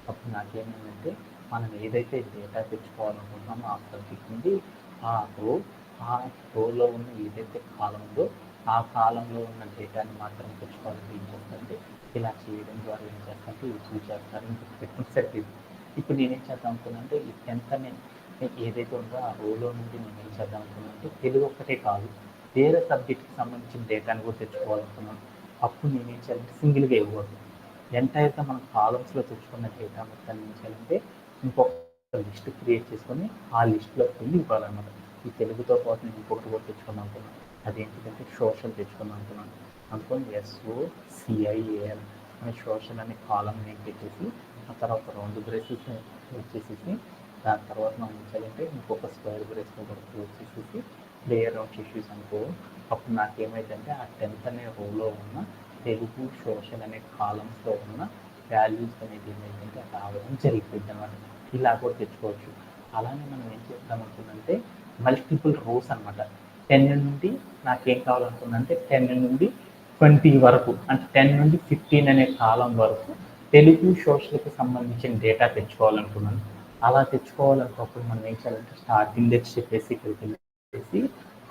అప్పుడు నాకేమైందంటే మనం ఏదైతే డేటా తెచ్చుకోవాలనుకుంటున్నామో ఆ సబ్జెక్ట్ నుండి ఆ రోలో ఉన్న ఏదైతే కాలం ఉందో ఆ కాలంలో ఉన్న డేటాని మాత్రమే తెచ్చుకోవాలంటే ఏం చేస్తారంటే ఇలా చేయడం ద్వారా ఏం చేస్తారంటే ఇది చూసేస్తారు ఇంకొక పెట్టిన సెట్ ఇది. ఇప్పుడు నేనేం చేద్దాం అనుకున్నానంటే ఈ 10th అనే ఏదైతే ఉందో ఆ రోలో నుండి నేను ఏం చేద్దాం అనుకున్నానంటే తెలుగు ఒక్కటే కాదు వేరే సబ్జెక్ట్కి సంబంధించిన డేటాని కూడా తెచ్చుకోవాలనుకున్నాను. అప్పుడు నేనేం చేయాలంటే సింగిల్గా ఇవ్వకూడదు. ఎంటైర్గా మనం కాలమ్స్లో తెచ్చుకున్న డేటా మొత్తాన్ని ఏం చేయాలంటే ఇంకొక లిస్ట్ క్రియేట్ చేసుకొని ఆ లిస్ట్లోకి వెళ్ళి ఇవ్వాలన్నమాట. ఈ తెలుగుతో పాటు నేను ఇంకొకటి కూడా తెచ్చుకుందాం అనుకున్నాను. అదేంటిదంటే సోషల్ తెచ్చుకుందాం అనుకున్నాను. అనుకోని SOCIAL అనే సోషల్ అనే కాలం నేను పెట్టేసి ఆ తర్వాత 2 బ్రేసెస్ వచ్చేసేసి దాని తర్వాత మనం ఏం చేయాలంటే ఇంకొక స్క్వేర్ బ్రేస్లో కూడా వచ్చేసేసి లేయర్ ఆఫ్ ఇష్యూస్ అనుకో అప్పుడు నాకేమైందంటే ఆ 10th అనే రోలో ఉన్న తెలుగు సోషల్ అనే కాలమ్స్లో ఉన్న వాల్యూస్ అనేది ఏమైందంటే రావడం జరిగిపోయింది అనమాట. ఇలా కూడా తెచ్చుకోవచ్చు. అలానే మనం ఏం చేద్దాం అనుకుందంటే మల్టిపుల్ రోస్ అనమాట. 10 నుండి నాకేం కావాలనుకున్నంటే 10 నుండి 20 వరకు అంటే 10 నుండి 15 అనే కాలం వరకు తెలుగు సోషల్కి సంబంధించిన డేటా తెచ్చుకోవాలనుకున్నాను. అలా తెచ్చుకోవాలనుకున్నప్పుడు మనం ఏం చేయాలంటే స్టార్ట్ ఇండెక్స్ చెప్పేసి ఇక్కడికి వెళ్ళేసి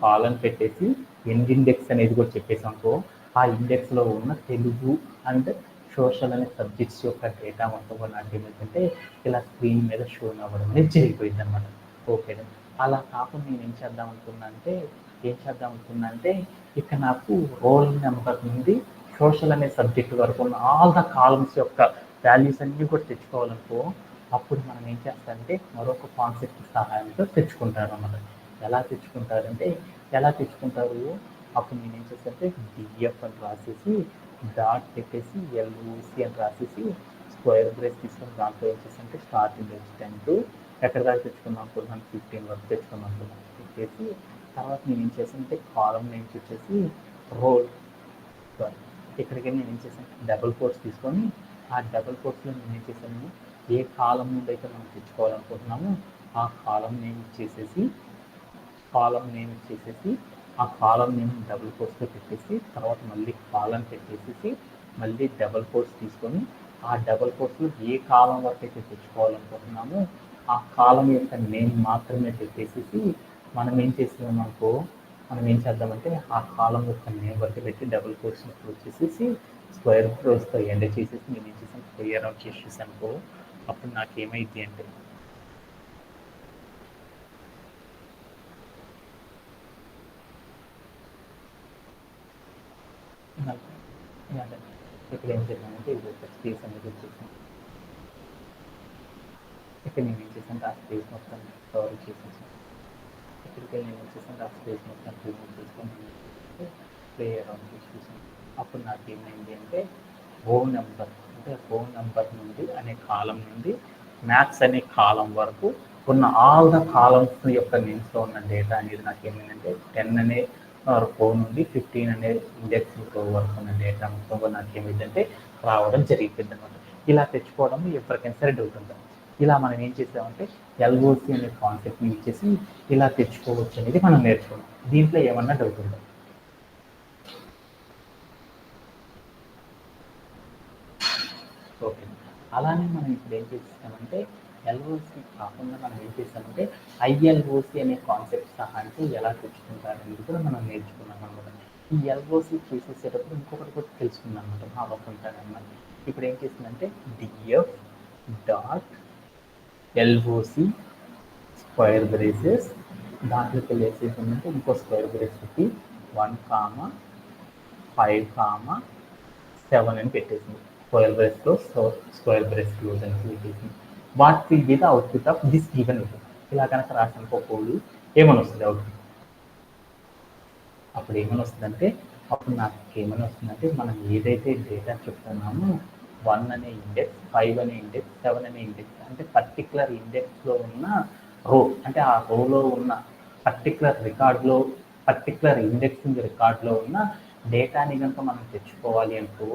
కాలం పెట్టేసి ఎండ్ ఇండెక్స్ అనేది కూడా చెప్పేసి అనుకో ఆ ఇండెక్స్లో ఉన్న తెలుగు అండ్ సోషల్ అనే సబ్జెక్ట్స్ యొక్క డేటా మొత్తం కూడా నాకు ఏమైందంటే ఇలా స్క్రీన్ మీద షో అవ్వడం అనేది జరిగిపోయింది అనమాట. ఓకే, అలా కాకుండా నేను ఏం చేద్దాం అనుకున్నా అంటే ఇక్కడ నాకు రోల్ నెంబర్ నుండి సోషల్ అనే సబ్జెక్ట్ వరకు ఉన్న ఆల్ ద కాలమ్స్ యొక్క వాల్యూస్ అన్నీ కూడా తెచ్చుకోవాలనుకో అప్పుడు మనం ఏం చేస్తామంటే మరొక కాన్సెప్ట్ సహాయంతో తెచ్చుకుంటారు అన్నమాట. ఎలా తెచ్చుకుంటారు అప్పుడు నేను ఏం చేస్తానంటే డిఎఫ్ అని రాసేసి డాట్ పెట్టేసి ఎల్ఓసి అని రాసేసి స్క్వేర్ బ్రేస్ తీసుకొని దాంట్లో ఏం చేస్తానంటే స్టార్ట్ ఇండెక్స్ 10 టు ఎక్కడ దాకా తెచ్చుకున్నాం అనుకున్నాను 15 వరకు తెచ్చుకున్నాం అనుకున్నాను పెట్టేసి తర్వాత నేను ఏం చేశానంటే కాలం నేమ్స్ వచ్చేసి రోల్ ఇక్కడికి నేను ఏం చేశాను డబుల్ కోట్స్ తీసుకొని ఆ డబుల్ కోట్స్లో నేను ఏం చేశాను ఏ కాలం నుండి అయితే మనం తెచ్చుకోవాలనుకుంటున్నామో ఆ కాలం నేమ్ ఇచ్చేసేసి ఆ కాలం నేమ్ డబుల్ కోట్స్లో పెట్టేసి తర్వాత మళ్ళీ కాలం పెట్టేసి మళ్ళీ డబుల్ కోట్స్ తీసుకొని ఆ డబుల్ కోట్స్లో ఏ కాలం వరకు అయితే తెచ్చుకోవాలనుకుంటున్నామో ఆ కాలం యొక్క నేమ్ మాత్రమే పెట్టేసి మనం ఏం చేద్దామంటే ఆ కాలం యొక్క నేమ్ వరకు పెట్టి డబుల్ కోట్స్ వచ్చేసేసి స్క్వేర్ బ్రేస్తో ఎండ్ చేసేసి నేను ఏం చేసాను క్లియర్ అవుట్ చేసేసి అనుకో అప్పుడు నాకేమైంది అంటే ఇక్కడ ఏం జరిగిందంటే ఇది ఒక స్పేస్ అనేది వచ్చేసాను. ఇక్కడ నేను ఏం చేశాను ఆ స్పేస్ మొత్తం కవర్ చేసేసాను. ఇక్కడికి నేను ఏం చేశాను ఆ స్పేస్ మొత్తం రిమూవ్ చేసుకొని ప్లే అరౌండ్ చేసి చూసాను. అప్పుడు నాకు ఏమైంది అంటే హోమ్ నెంబర్ నుండి అనే కాలం నుండి మ్యాథ్స్ అనే కాలం వరకు ఉన్న ఆల్ ద కాలమ్స్ యొక్క నేమ్స్లో ఉన్న డేటా అనేది నాకు ఏమైందంటే 10 అనే రో నుండి 15 అనే ఇండెక్స్ రో వరకు ఉన్న డేటా మొత్తం నాకు ఏమైందంటే రావడం జరిగిపోయింది అనమాట. ఇలా తెచ్చుకోవడం ఎవరికైనా సరే డౌట్ ఉంటుంది. ఇలా మనం ఏం చేసామంటే ఎల్ఓసి అనే కాన్సెప్ట్ని ఇచ్చేసి ఇలా తెచ్చుకోవచ్చు అనేది మనం నేర్చుకున్నాం. దీంట్లో ఏమన్నా డౌట్ ఉందా? ఓకే, అలానే మనం ఇప్పుడు ఏం చేస్తామంటే ఎల్ఓసి కాకుండా మనం ఏం చేస్తామంటే ఐఎల్ఓసి అనే కాన్సెప్ట్ సహాయంతో ఎలా తెచ్చుకుంటారనేది కూడా మనం నేర్చుకున్నాం అనమాట. ఈ ఎల్ఓసి చేసేసేటప్పుడు ఇంకొకటి కూడా తెలుసుకున్నాం అనమాట అవకుంటారన్నమాట. ఇప్పుడు ఏం చేసిందంటే DF dot LOC square braces దాంట్లోకి వెళ్ళి వేసేసిందంటే ఇంకో స్క్వేర్ బ్రేస్ పెట్టి 1, 5, 7 అని పెట్టేసింది. Square brace close, square brace close అని పెట్టేసింది. What will be the output of this given equation. ఇలా కనుక రాసిన కోడ్ ఏమని వస్తుంది అవుట్పుట్? అప్పుడు ఏమని వస్తుందంటే, అప్పుడు నాకు ఏమని వస్తుందంటే, మనం ఏదైతే డేటా చెప్తున్నామో 1 అనే ఇండెక్స్, 5 అనే ఇండెక్స్, 7 అనే ఇండెక్స్, అంటే పర్టికులర్ ఇండెక్స్లో ఉన్న రో, అంటే ఆ రోలో ఉన్న పర్టికులర్ రికార్డులో, పర్టికులర్ ఇండెక్సింగ్ రికార్డులో ఉన్న డేటాని కనుక మనం తెచ్చుకోవాలి అనుకో,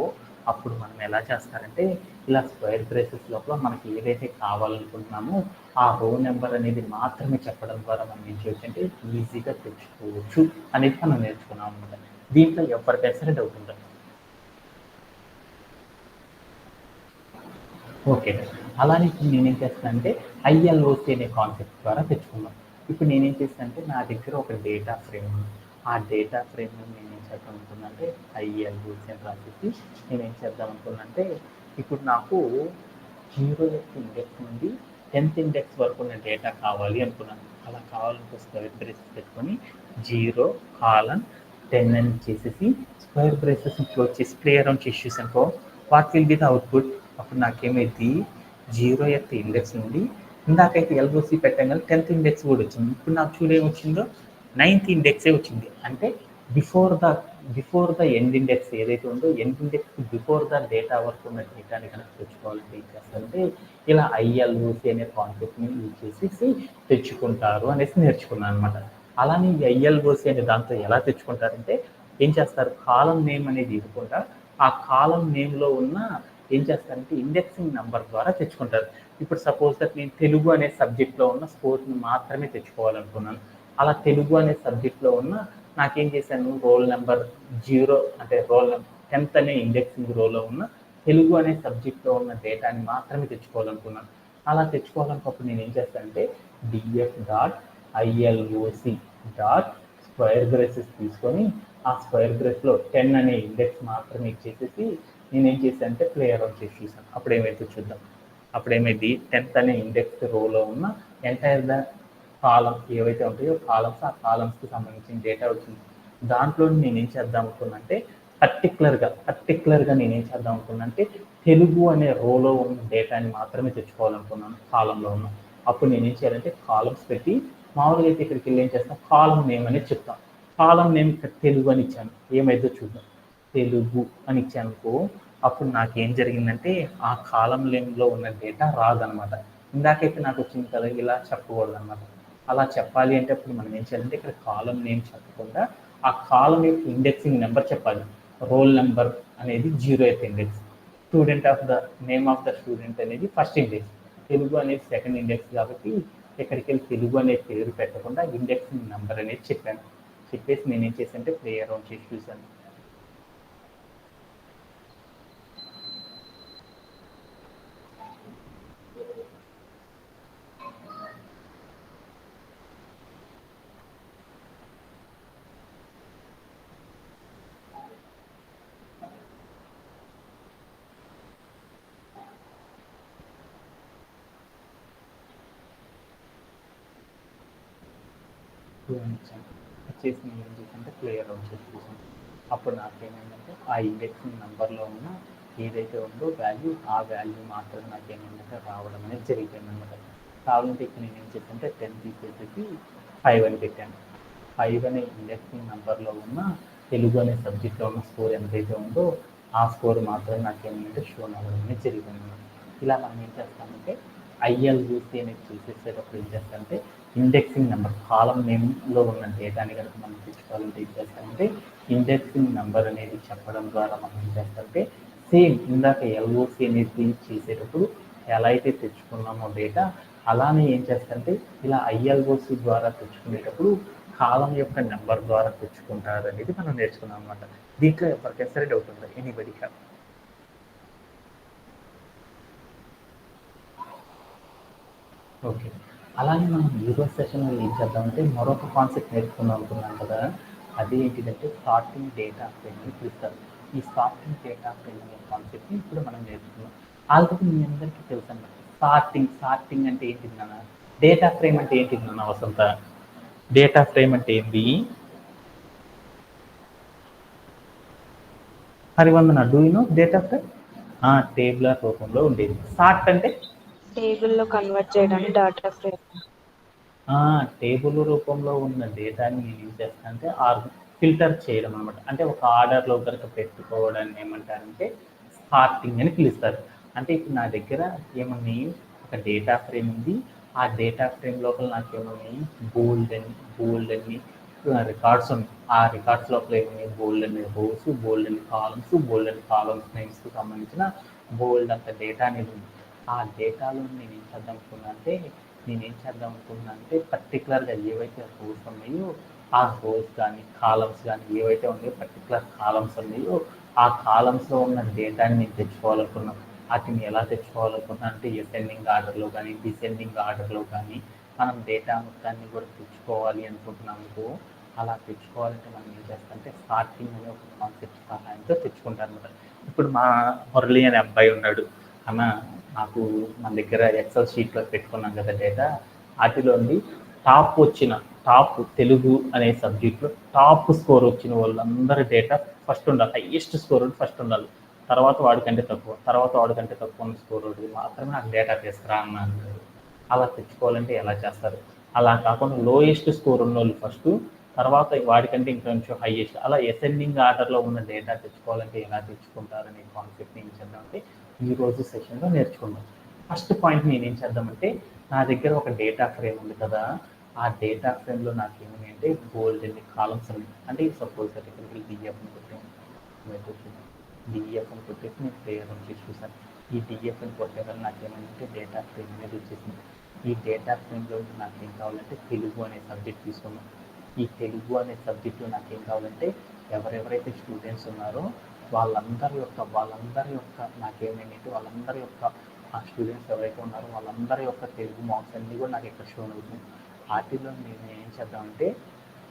అప్పుడు మనం ఎలా చేస్తారంటే, ఇలా స్క్వేర్ బ్రేసెస్ లోపల మనకి ఏదైతే కావాలనుకుంటున్నామో ఆ రో నెంబర్ అనేది మాత్రమే చెప్పడం ద్వారా మనం ఏం చేయొచ్చు అంటే ఈజీగా తెచ్చుకోవచ్చు అనేది మనం నేర్చుకున్నాం అనమాట. దీంట్లో ఎవరికైనా సరే డౌట్ ఉంటుంది. ఓకే, అలానే ఇప్పుడు నేనేం చేస్తానంటే ఐఎల్ఓసి అనే కాన్సెప్ట్ ద్వారా తెచ్చుకున్నాం. ఇప్పుడు నేనేం చేస్తానంటే నా దగ్గర ఒక డేటా ఫ్రేమ్ ఉంది. ఆ డేటా ఫ్రేమ్ నేనేం చేద్దాం అనుకున్నానంటే ఐఎల్ఓసి అని రాసేసి నేనేం చేద్దాం అనుకున్నానంటే, ఇప్పుడు నాకు 0th ఇండెక్స్ నుండి 10th ఇండెక్స్ వరకు ఉన్న డేటా కావాలి అనుకున్నాను. అలా కావాలంటే స్క్వేర్ బ్రేసెస్ పెట్టుకొని 0:10 అని చేసేసి స్క్వేర్ బ్రేసెస్ క్లోజ్ చేసి ప్లే అరౌండ్ చేసేసి అనుకో, what will be the output? అప్పుడు నాకేమైంది 0th ఇండెక్స్ నుండి ఇందాకైతే ఎల్ఓసి పెట్టాం కానీ 10th ఇండెక్స్ కూడా వచ్చింది. ఇప్పుడు నాకు చూడేమొచ్చిందో 9th ఇండెక్సే వచ్చింది. అంటే బిఫోర్ ద ఎండ్ ఇండెక్స్ ఏదైతే ఉందో end index before the data వరకు ఉన్న డేటాని కనుక తెచ్చుకోవాలంటే ఏం చేస్తారంటే ఇలా ఐఎల్ఓసి అనే కాన్సెప్ట్ని యూజ్ చేసేసి తెచ్చుకుంటారు అనేసి నేర్చుకున్నాను అనమాట. అలానే ఈ ఐఎల్ఓసి అనే దాంతో ఎలా తెచ్చుకుంటారంటే ఏం చేస్తారు, కాలం నేమ్ అనేది ఇవ్వకుండా ఆ కాలం నేమ్లో ఉన్న ఏం చేస్తారంటే ఇండెక్సింగ్ నెంబర్ ద్వారా తెచ్చుకుంటారు. ఇప్పుడు సపోజ్ దట్ నేను తెలుగు అనే సబ్జెక్ట్లో ఉన్న స్కోర్ని మాత్రమే తెచ్చుకోవాలనుకున్నాను. అలా తెలుగు అనే సబ్జెక్ట్లో ఉన్న నాకేం చేశాను, రోల్ నెంబర్ 0 అంటే రోల్ నెంబర్ 10th అనే ఇండెక్సింగ్ రోలో ఉన్న తెలుగు అనే సబ్జెక్ట్లో ఉన్న డేటాని మాత్రమే తెచ్చుకోవాలనుకున్నాను. అలా తెచ్చుకోవాలనుకున్నప్పుడు నేను ఏం చేస్తానంటే df.iloc డాట్ స్క్వేర్ బ్రేసెస్ తీసుకొని ఆ స్క్వేర్ బ్రేస్లో 10 అనే ఇండెక్స్ మాత్రమే ఇచ్చేసేసి నేనేం చేశాను అంటే ప్లే అరౌండ్ చేసి చూసాను. అప్పుడు ఏమైతే చూద్దాం. అప్పుడు ఏమైంది 10th అనే ఇండెక్స్ రోలో ఉన్న ఎంటైర్ ద కాలమ్స్ ఏవైతే ఉంటాయో కాలమ్స్, ఆ కాలమ్స్కి సంబంధించిన డేటా వచ్చింది. దాంట్లో నేనేం చేద్దాం అనుకున్నంటే పర్టికులర్గా నేనేం చేద్దాం అనుకున్నంటే తెలుగు అనే రోలో ఉన్న డేటాని మాత్రమే తెచ్చుకోవాలనుకున్నాను కాలంలో ఉన్న. అప్పుడు నేనేం చేయాలంటే కాలమ్స్ పెట్టి మామూలుగా అయితే ఇక్కడికి వెళ్ళి ఏం చేస్తాం, కాలం నేమ్ అనేది చెప్తాం. కాలం నేమ్ ఇక్కడ తెలుగు అని ఇచ్చాను, ఏమైందో చూద్దాం. తెలుగు అని ఇచ్చానుకో, అప్పుడు నాకేం జరిగిందంటే ఆ కాలం నేమ్లో ఉన్న డేటా రాదనమాట. ఇందాకైతే నాకు వచ్చింది కదా, ఇలా చెప్పకూడదు అనమాట. అలా చెప్పాలి అంటే అప్పుడు మనం ఏం చేయాలంటే ఇక్కడ కాలం నేమ్ చెప్పకుండా ఆ కాలం యొక్క ఇండెక్సింగ్ నెంబర్ చెప్పాలి. రోల్ నెంబర్ అనేది 0th index, student of the name of the student అనేది ఫస్ట్ ఇండెక్స్, తెలుగు అనేది సెకండ్ ఇండెక్స్. కాబట్టి ఇక్కడికి వెళ్ళి తెలుగు అనే పేరు పెట్టకుండా ఇండెక్సింగ్ నెంబర్ అనేది చెప్పాను. చెప్పేసి నేను ఏం చేశానంటే ప్లే అరౌండ్ చేసి చూశాను. వచ్చేసి నేను ఏం చేశానంటే ప్లే అరౌండ్ చేసి చూసాను. అప్పుడు నాకేమైందంటే ఆ ఇండెక్సింగ్ నెంబర్లో ఉన్న ఏదైతే ఉందో వాల్యూ, ఆ వాల్యూ మాత్రమే నాకేమైందంటే రావడం అనేది జరిగిపోయింది అనమాట. కావాలంటే ఇక్కడ నేను ఏం చేశానంటే 10 తీసేసి 5 అని పెట్టాను. 5 అనే ఇండెక్సింగ్ నెంబర్లో ఉన్న తెలుగు అనే సబ్జెక్ట్లో ఉన్న స్కోర్ ఎంతైతే ఉందో ఆ స్కోర్ మాత్రమే నాకేమైందంటే షో అవ్వడం అనేది జరిగింది అనమాట. ఇలా మనం ఏం చేస్తామంటే ఐఎల్యూసీ అనేది చూసేసేటప్పుడు ఏం చేస్తామంటే ఇండెక్సింగ్ నెంబర్ కాలం నేమ్లో ఉన్న డేటాని కనుక మనం తెచ్చుకోవాలంటే ఏం చేస్తామంటే ఇండెక్సింగ్ నెంబర్ అనేది చెప్పడం ద్వారా మనం ఏం చేస్తామంటే సేమ్ ఇందాక ఎల్ఓసి అనేది చేసేటప్పుడు ఎలా అయితే తెచ్చుకున్నామో డేటా, అలానే ఏం చేస్తారంటే ఇలా ఐఎల్ఓసి ద్వారా తెచ్చుకునేటప్పుడు కాలం యొక్క నెంబర్ ద్వారా తెచ్చుకుంటారు అనేది మనం నేర్చుకున్నాం అనమాట. దీంట్లో ఎవరికైనా సరే డౌట్ ఉంది, ఎనీబడి హ్యావ్? ఓకే, అలానే మనం ఈరోజు సెషన్లో ఏం చేద్దామంటే మరొక కాన్సెప్ట్ నేర్చుకుందాం అనుకున్నాం కదా, అది ఏంటిదంటే సార్టింగ్ డేటా ఫ్రేమ్ అని పిలుస్తారు. ఈ సార్టింగ్ డేటా ఫ్రేమ్ అనే కాన్సెప్ట్ని ఇప్పుడు మనం నేర్చుకున్నాం. ఆల్రెడీ మీ అందరికీ తెలుసు అన్నమాట. సార్టింగ్ అంటే ఏంటిది నాన్న? డేటా ఫ్రేమ్ అంటే ఏంటిది నాన్న వసంత? డేటా ఫ్రేమ్ అంటే ఏంటి? Harivandana, do you know data frame? Tabular రూపంలో ఉండేది. సార్ట్ అంటే టేబుల్లో కన్వర్ట్ చేయడానికి డాటా ఫ్రేమ్. టేబుల్ రూపంలో ఉన్న డేటాని నేను ఏం చేస్తాను అంటే ఫిల్టర్ చేయడం అనమాట. అంటే ఒక ఆర్డర్లో కనుక పెట్టుకోవడాన్ని ఏమంటారంటే సార్టింగ్ అని పిలుస్తారు. అంటే ఇప్పుడు నా దగ్గర ఏమన్నాయి, ఒక డేటా ఫ్రేమ్ ఉంది. ఆ డేటా ఫ్రేమ్ లోపల నాకు ఏమన్నాయి, బోల్డ్ అని రికార్డ్స్ ఉన్నాయి. ఆ రికార్డ్స్ లోపల ఏమన్నాయి, బోల్డ్ అని రోస్, బోల్డ్ అని కాలమ్స్ నేమ్స్కి సంబంధించిన బోల్డ్ అంత డేటా అనేది ఉంది. ఆ డేటాలో నేనేం చేద్దాం అనుకున్నా అంటే పర్టికులర్గా ఏవైతే రోస్ ఉన్నాయో ఆ రోస్ కానీ కాలమ్స్ కానీ ఏవైతే ఉన్నాయో పర్టికులర్ కాలమ్స్ ఉన్నాయో ఆ కాలమ్స్లో ఉన్న డేటాని నేను తెచ్చుకోవాలనుకున్నాను. వాటిని ఎలా తెచ్చుకోవాలనుకున్నా అంటే అసెండింగ్ ఆర్డర్లో కానీ డిసెండింగ్ ఆర్డర్లో కానీ మనం డేటా మొత్తాన్ని కూడా తెచ్చుకోవాలి అనుకుంటున్నాము. అలా తెచ్చుకోవాలంటే మనం ఏం చేస్తామంటే సార్టింగ్ అనే ఒక కాన్సెప్ట్ సహాయంతో తెచ్చుకుంటారు అనమాట. ఇప్పుడు మా మురళి అనే అబ్బాయి ఉన్నాడు అన్న, నాకు మన దగ్గర ఎక్సెల్ షీట్లో పెట్టుకున్నాం కదా డేటా, వాటిలోని టాప్ తెలుగు అనే సబ్జెక్ట్లో టాప్ స్కోర్ వచ్చిన వాళ్ళందరి డేటా ఫస్ట్ ఉండాలి. హైయెస్ట్ స్కోర్ ఫస్ట్ ఉండాలి. తర్వాత వాడికంటే తక్కువ ఉన్న స్కోర్ మాత్రమే నాకు డేటా తీసుకురా అన్నారు. అలా తెచ్చుకోవాలంటే ఎలా చేస్తారు? అలా కాకుండా లోయెస్ట్ స్కోర్ ఉన్న వాళ్ళు ఫస్ట్, తర్వాత వాడికంటే ఇంకొంచెం హైయెస్ట్, అలా అసెండింగ్ ఆర్డర్లో ఉన్న డేటా తెచ్చుకోవాలంటే ఎలా తెచ్చుకుంటారనే కాన్సెప్ట్ ఏం చేద్దామంటే ఈరోజు సెషన్లో నేర్చుకుందాం. ఫస్ట్ పాయింట్ నేనేం చేద్దామంటే, నా దగ్గర ఒక డేటా ఫ్రేమ్ ఉంది కదా, ఆ డేటా ఫ్రేమ్లో నాకు ఏమని అంటే బోల్డ్ ఎన్ని కాలమ్స్ ఉన్నాయి. అంటే సపోజ్ ఇక్కడికి డిఎఫ్ అని కొట్టేసి నేను ప్లేయర్ నుంచి చూసాను. ఈ డిఎఫ్ని కొట్టే వల్ల నాకు ఏమంటే డేటా ఫ్రేమ్ అనేది వచ్చేసింది. ఈ డేటా ఫ్రేమ్లో నాకు ఏం కావాలంటే తెలుగు అనే సబ్జెక్ట్ తీసుకున్నాం. ఈ తెలుగు అనే సబ్జెక్ట్లో నాకు ఏం కావాలంటే ఎవరెవరైతే స్టూడెంట్స్ ఉన్నారో వాళ్ళందరి యొక్క నాకేమైందంటే వాళ్ళందరి యొక్క ఆ స్టూడెంట్స్ ఎవరైతే ఉన్నారో వాళ్ళందరి యొక్క తెలుగు మార్క్స్ అన్నీ కూడా నాకు ఇక్కడ షో అవుతుంది. వాటిలో నేను ఏం చేద్దామంటే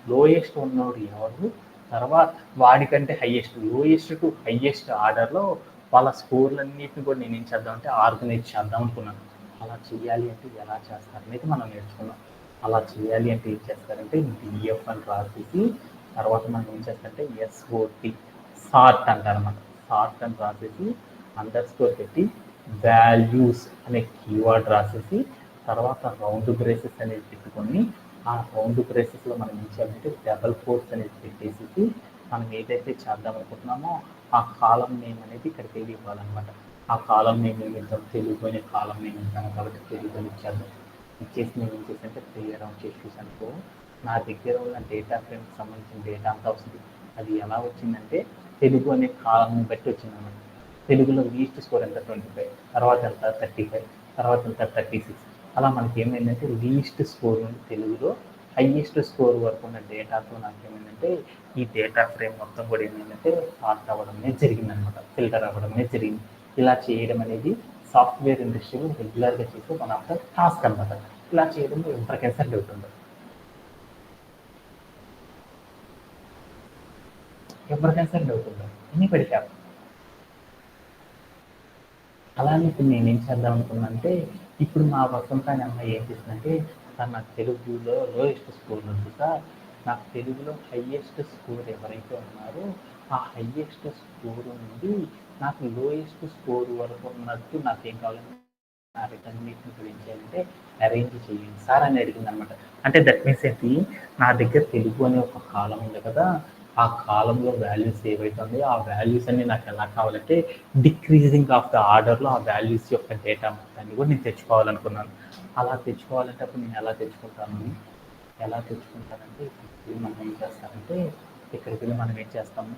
లోయెస్ట్ ఉన్నోడు ఎవరు, తర్వాత వాడికంటే లోయెస్ట్ టు హైయెస్ట్ ఆర్డర్లో వాళ్ళ స్కోర్లన్నిటిని కూడా నేను ఏం చేద్దామంటే ఆర్గనైజ్ చేద్దాం అనుకున్నాను. అలా చేయాలి అంటే ఎలా చేస్తారనేది మనం నేర్చుకున్నాం. అలా చేయాలి అంటే ఏం చేస్తారంటే డిఎఫ్ అని రాసేసి తర్వాత మనం ఏం చేస్తారంటే ఎస్ఓటి సార్ట్ అంటారన్నమాట. సార్ట్ అని రాసేసి అండర్ స్కోర్ పెట్టి వాల్యూస్ అనే కీవర్డ్ రాసేసి తర్వాత రౌండ్ బ్రేసెస్ అనేది పెట్టుకొని ఆ రౌండ్ బ్రేసెస్లో మనం ఏం చేయాలంటే డబల్ కోట్స్ అనేది పెట్టేసి మనం ఏదైతే చేద్దాం అనుకుంటున్నామో ఆ కాలం నేమ్ అనేది ఇక్కడికి వెళ్ళి ఇవ్వాలన్నమాట. ఆ కాలం నేమ్ ఏమి ఇద్దాం, తెలుగు అనే కాలం నేమ్ ఇద్దాం కాబట్టి తెలుగు అని ఇచ్చేద్దాం. ఇచ్చేసి నేను ఏం చేశానంటే ప్లే అరౌండ్ చేసి చూసానుకో నా దగ్గర ఉన్న డేటా ఫ్రేమ్కి సంబంధించిన డేటా అంతా వస్తుంది. అది ఎలా వచ్చిందంటే తెలుగు అనే కాలంని బట్టి వచ్చిందన్నమాట. తెలుగులో లీస్ట్ స్కోర్ ఎంత 25, తర్వాత ఎంత 35, తర్వాత ఎంత 36. అలా మనకి ఏమైందంటే లీస్ట్ స్కోర్ నుండి తెలుగులో హైయెస్ట్ స్కోర్ వరకు ఉన్న డేటాతో నాకు ఏమైందంటే ఈ డేటా ఫ్రేమ్ మొత్తం కూడా ఏమైందంటే సార్ట్ అవ్వడం అనేది జరిగిందనమాట, ఫిల్టర్ అవ్వడం అనేది జరిగింది. ఇలా చేయడం అనేది సాఫ్ట్వేర్ ఇండస్ట్రీలో రెగ్యులర్గా చేసే వన్ ఆఫ్ ద టాస్క్ అనమాట. ఇలా చేయడంలో ఎవరికైనా డౌట్ ఉండదు, ఎన్ని పెడితే అలానే ఇప్పుడు నేనేం చేద్దాం అనుకున్నా అంటే ఇప్పుడు మా వసంతాన్ని అమ్మాయి ఏం చేసిందంటే సార్ నాకు తెలుగులో లోయెస్ట్ స్కోర్ ఉంది సార్, నాకు తెలుగులో హైయెస్ట్ స్కోర్ ఎవరైతే ఉన్నారో ఆ హైయెస్ట్ స్కోర్ నుండి నాకు లోయెస్ట్ స్కోర్ వరకు ఉన్నట్టు నాకేం కావాలంటే నా రిటర్న్మీట్ని గురించి అరేంజ్ చేయండి సార్ అని అడిగింది అనమాట. అంటే దట్ మీన్స్ ఏంటి, నా దగ్గర తెలుగు అనే ఒక కాలం ఉంది కదా, ఆ కాలంలో వాల్యూస్ ఏవైతే ఉన్నాయో ఆ వాల్యూస్ అన్ని నాకు ఎలా కావాలంటే డిక్రీజింగ్ ఆఫ్ ద ఆర్డర్లో ఆ వాల్యూస్ యొక్క డేటా మొత్తాన్ని కూడా నేను తెచ్చుకోవాలనుకున్నాను. అలా తెచ్చుకోవాలంటే అప్పుడు నేను ఎలా తెచ్చుకుంటానంటే ఇప్పుడు మనం ఏం చేస్తామంటే ఇక్కడికి వెళ్ళి మనం ఏం చేస్తాము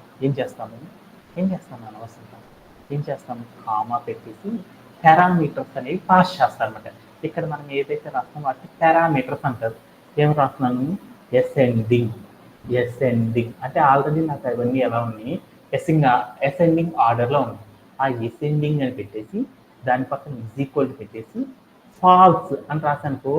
అనవసరం ఏం చేస్తాము కామా పెట్టేసి పారామీటర్స్ అనేవి పాస్ చేస్తారనమాట. ఇక్కడ మనం ఏదైతే రాస్తామో వాటిని పారామీటర్స్ అంటారు. ఏం రాస్తున్నాను, ఎసెండింగ్ అంటే ఆల్రెడీ నాకు అవన్నీ ఎలా ఉన్నాయి, అసెండింగ్ ఆర్డర్లో ఉంది. ఆ ఎసెండింగ్ అని పెట్టేసి దాని పక్కన ఈక్వల్ పెట్టేసి ఫాల్స్ అని రాసానుకో,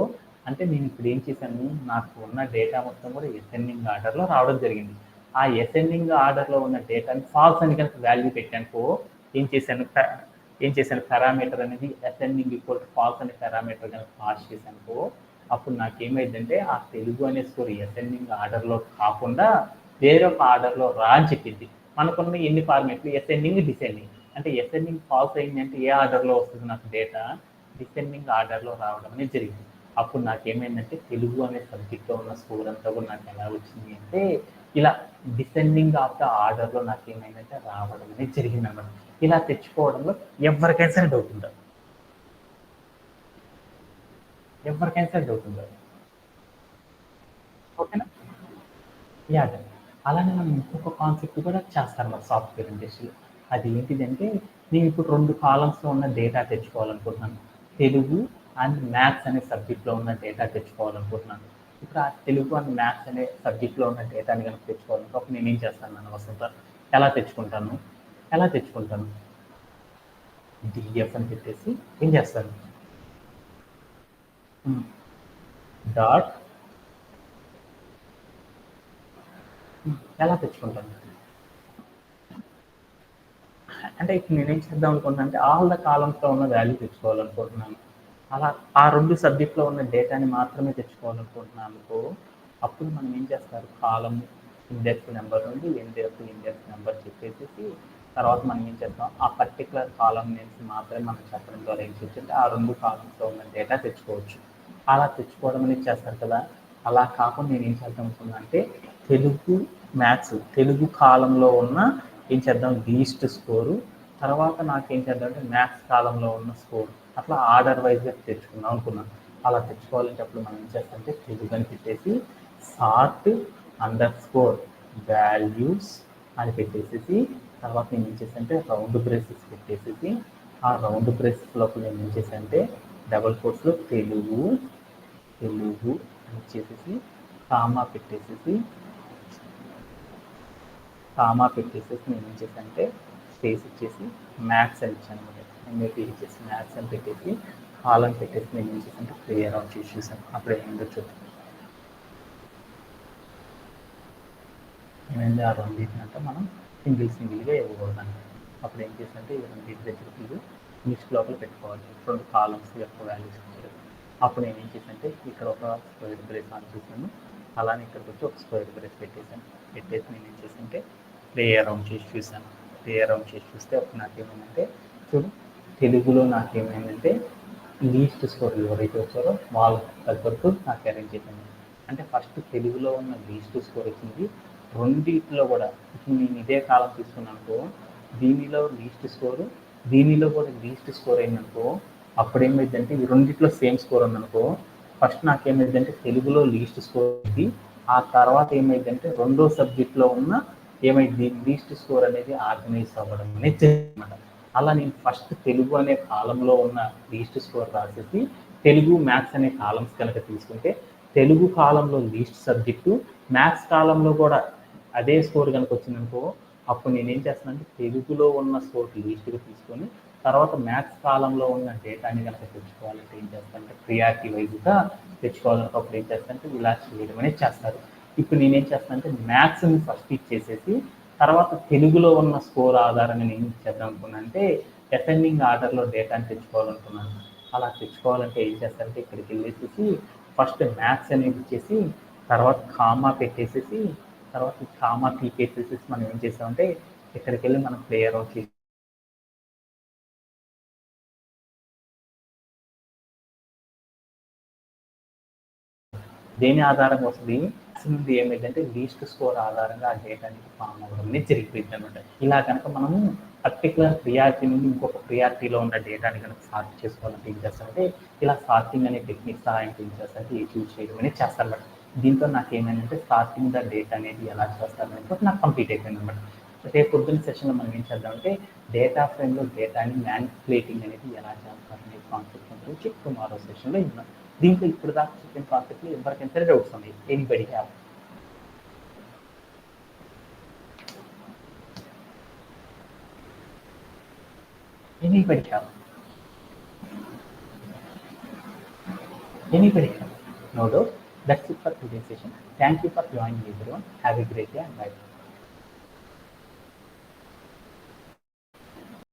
అంటే నేను ఇప్పుడు ఏం చేశాను, నాకు ఉన్న డేటా మొత్తం కూడా అసెండింగ్ ఆర్డర్లో రావడం జరిగింది. ఆ అసెండింగ్ ఆర్డర్లో ఉన్న డేటాని ఫాల్స్ అని కనుక వాల్యూ పెట్టానుకో ఏం చేశాను పారామీటర్ అనేది అసెండింగ్ ఈక్వల్ టు ఫాల్స్ అనే పారామీటర్ కనుక పాస్ చేశానుకో అప్పుడు నాకేమైందంటే ఆ తెలుగు అనే స్కోర్ అసెండింగ్ ఆర్డర్లో కాకుండా వేరొక ఆర్డర్లో రా అని చెప్పింది. మనకున్న ఎన్ని ఫార్మేట్లు అసెండింగ్ డిసెండింగ్. అంటే అసెండింగ్ ఫాల్స్ అయింది అంటే ఏ ఆర్డర్లో వస్తుంది నాకు డేటా, డిసెండింగ్ ఆర్డర్లో రావడం అనేది జరిగింది. అప్పుడు నాకేమైందంటే తెలుగు అనే సబ్జెక్ట్లో ఉన్న స్కోర్ అంతా కూడా నాకు ఎలా వచ్చింది అంటే ఇలా డిసెండింగ్ ఆఫ్ ద ఆర్డర్లో నాకేమైందంటే రావడం అనేది జరిగింది అన్నమాట. ఇలా తెచ్చుకోవడంలో ఎవరికైనా సరే డౌట్ ఉండదు, ఎవరికైనా సరే డౌట్ ఉండదు. ఓకేనా? యా. అలానే మనం ఇంకొక కాన్సెప్ట్ కూడా చేస్తారు మన సాఫ్ట్వేర్ ఇండస్ట్రీలో. అది ఏంటిదంటే నేను ఇప్పుడు 2 కాలమ్స్లో ఉన్న డేటా తెచ్చుకోవాలనుకుంటున్నాను. తెలుగు అండ్ మ్యాథ్స్ అనే సబ్జెక్ట్లో ఉన్న డేటా తెచ్చుకోవాలనుకుంటున్నాను. ఇప్పుడు ఆ తెలుగు అండ్ మ్యాథ్స్ అనే సబ్జెక్ట్లో ఉన్న డేటాని కనుక తెచ్చుకోవాలంటే అప్పుడు నేను ఏం చేస్తాను అన్న వసంత, ఎలా తెచ్చుకుంటాను డిఎఫ్ అని పెట్టేసి ఏం చేస్తాను, డాట్ ఎలా తెచ్చుకుంటాను అంటే ఇప్పుడు నేనేం చేద్దాం అనుకుంటున్నాను అంటే ఆల్ ద కాలమ్స్లో ఉన్న వాల్యూ తెచ్చుకోవాలనుకుంటున్నాను. అలా ఆ 2 సబ్జెక్ట్లో ఉన్న డేటాని మాత్రమే తెచ్చుకోవాలనుకుంటున్నాను అనుకో, అప్పుడు మనం ఏం చేస్తారు, కాలం ఇండెక్స్ నెంబర్ నుండి ఇండెక్స్ నెంబర్ చెప్పేసి తర్వాత మనం ఏం చేస్తాం ఆ పర్టికులర్ కాలం నేమ్స్ మాత్రమే మనం చెప్పడం ద్వారా ఏం చేయొచ్చు ఆ 2 కాలమ్స్లో ఉన్న డేటా తెచ్చుకోవచ్చు. అలా తెచ్చుకోవడం అనేది చేస్తారు కదా. అలా కాకుండా నేను ఏం చేద్దాం అనుకున్నా అంటే తెలుగు మ్యాథ్స్ తెలుగు కాలంలో ఉన్న ఏం చేద్దాం లీస్ట్ స్కోరు, తర్వాత నాకేం చేద్దాం అంటే మ్యాథ్స్ కాలంలో ఉన్న స్కోర్, అట్లా ఆర్డర్ వైజ్గా తెచ్చుకుందాం అనుకున్నాను. అలా తెచ్చుకోవాలంటే అప్పుడు మనం ఏం చేస్తామంటే తెలుగు అని పెట్టేసి సార్ట్ అండర్ స్కోర్ వాల్యూస్ అని పెట్టేసి తర్వాత నేను ఏం చేశానంటే రౌండ్ బ్రేసెస్ పెట్టేసి ఆ రౌండ్ బ్రేసెస్ లోపల నేను ఏం చేశానంటే డబల్ కోట్స్లో తెలుగు అని ఇచ్చేసేసి కామా పెట్టేసి నేను ఏం చేశానంటే స్పేస్ ఇచ్చేసి మ్యాథ్స్ అని ఇచ్చాను అనమాట. ఎంఏపీ ఇచ్చేసి మ్యాథ్స్ అని పెట్టేసి కాలం పెట్టేసి నేను ఏం చేశానంటే క్లియర్ అవుట్ చేసి చూసాను. అప్పుడు ఏమైందో చూద్దాం. ఏమైంది ఆ రెండింటినంటే మనం సింగిల్గా ఇవ్వకూడదండి. అప్పుడు ఏం చేశానంటే ఈ రెండింటి దగ్గరికి లిస్ట్ లోపల పెట్టుకోవాలి. 2 కాలమ్స్ యొక్క వాల్యూస్ ఇచ్చారు. అప్పుడు నేను ఏం చేశానంటే ఇక్కడ ఒక స్క్వేర్ బ్రేస్ ఆన్ చేశాను, అలానే ఇక్కడికి వచ్చి ఒక స్క్వేర్ బ్రేస్ పెట్టేసి నేను ఏం చేశానంటే ప్లే అరౌండ్ చేసి చూస్తే అప్పుడు నాకేమైందంటే చూడు తెలుగులో నాకేమైందంటే లీస్ట్ స్కోర్ ఎవరైతే వచ్చారో వాళ్ళ తగ్గట్టు నాకు అరేంజ్ చేశాను. అంటే ఫస్ట్ తెలుగులో ఉన్న లీస్ట్ స్కోర్ వచ్చింది, రెండింటిలో కూడా ఇప్పుడు నేను ఇదే కాలం తీసుకున్నాను అనుకో, దీనిలో లీస్ట్ స్కోరు దీనిలో కూడా లీస్ట్ స్కోర్ అయిందనుకో, అప్పుడు ఏమైందంటే ఈ రెండింటిలో సేమ్ స్కోర్ ఉందనుకో, ఫస్ట్ నాకేమైందంటే తెలుగులో లీస్ట్ స్కోర్ ఇది, ఆ తర్వాత ఏమైందంటే రెండో సబ్జెక్ట్లో ఉన్న ఏమైంది లీస్ట్ స్కోర్ అనేది ఆర్గనైజ్ అవ్వడం అనేది జరిగిందన్నమాట. అలా నేను ఫస్ట్ తెలుగు అనే కాలంలో ఉన్న లీస్ట్ స్కోర్ రాసేసి తెలుగు మ్యాథ్స్ అనే కాలమ్స్ కనుక తీసుకుంటే తెలుగు కాలంలో లీస్ట్ సబ్జెక్టు, మ్యాథ్స్ కాలంలో కూడా అదే స్కోర్ కనుక వచ్చిందనుకో, అప్పుడు నేనేం చేస్తానంటే తెలుగులో ఉన్న స్కోర్ లీస్ట్గా తీసుకొని తర్వాత మ్యాథ్స్ కాలంలో ఉన్న డేటాని కనుక తెచ్చుకోవాలంటే ఏం చేస్తానంటే ప్రియారిటీ వైజ్గా తెచ్చుకోవాలంటే అప్పుడు ఏం చేస్తానంటే ఇలా చేయడం అనేది చేస్తారు. ఇప్పుడు నేనేం చేస్తానంటే మ్యాథ్స్ని ఫస్ట్ ఇచ్చేసేసి తర్వాత తెలుగులో ఉన్న స్కోర్ ఆధారంగా నేను చేద్దాం అనుకున్నాను అంటే అసెండింగ్ ఆర్డర్లో డేటాని తెచ్చుకోవాలనుకున్నాను. అలా తెచ్చుకోవాలంటే ఏం చేస్తారంటే ఇక్కడికి వెళ్ళేసి ఫస్ట్ మ్యాథ్స్ అనేది ఇచ్చేసి తర్వాత కామా పెట్టేసేసి తర్వాత ఈ కామా తీసేసేసి మనం ఏం చేస్తామంటే ఇక్కడికి వెళ్ళి మనం ప్లేయర్ అవుట్ చేసి దేని ఆధారంగా వస్తుంది నుండి ఏమైందంటే లీస్ట్ స్కోర్ ఆధారంగా ఆ డేటాని ఫామ్ అవ్వడం అనేది జరిగిపోయింది అనమాట. ఇలా కనుక మనము పర్టికులర్ ప్రియారిటీ నుండి ఇంకొక ప్రియారిటీలో ఉన్న డేటాని కనుక సార్ట్ చేసుకోవాలంటే ఏం చేస్తారంటే ఇలా సార్టింగ్ అనే టెక్నిక్ సహాయంతో ఏం చేస్తారంటే యూజ్ చేయడం అనేది చేస్తారన్నమాట. దీంతో నాకు ఏమైందంటే సార్టింగ్ ద డేటా అనేది ఎలా చేస్తారనేది నాకు కంప్లీట్ అయిపోయింది అనమాట. రేపు పొద్దున్న సెషన్లో మనం ఏం చేద్దామంటే డేటా ఫ్రేమ్లో డేటాని మ్యానిపులేటింగ్ అనేది ఎలా చేస్తారనే కాన్సెప్ట్ గురించి టుమారో సెషన్లో ఇద్దాం. దీంట్లో ఇప్పుడు దాకా చెప్పిన కాన్సెప్ట్లో ఎవరికైనా సరే డౌట్స్ ఉన్నాయి. Anybody have? Anybody have? Anybody have? No doubt. That's it for today's session. Thank you for joining everyone. Have a great day and bye.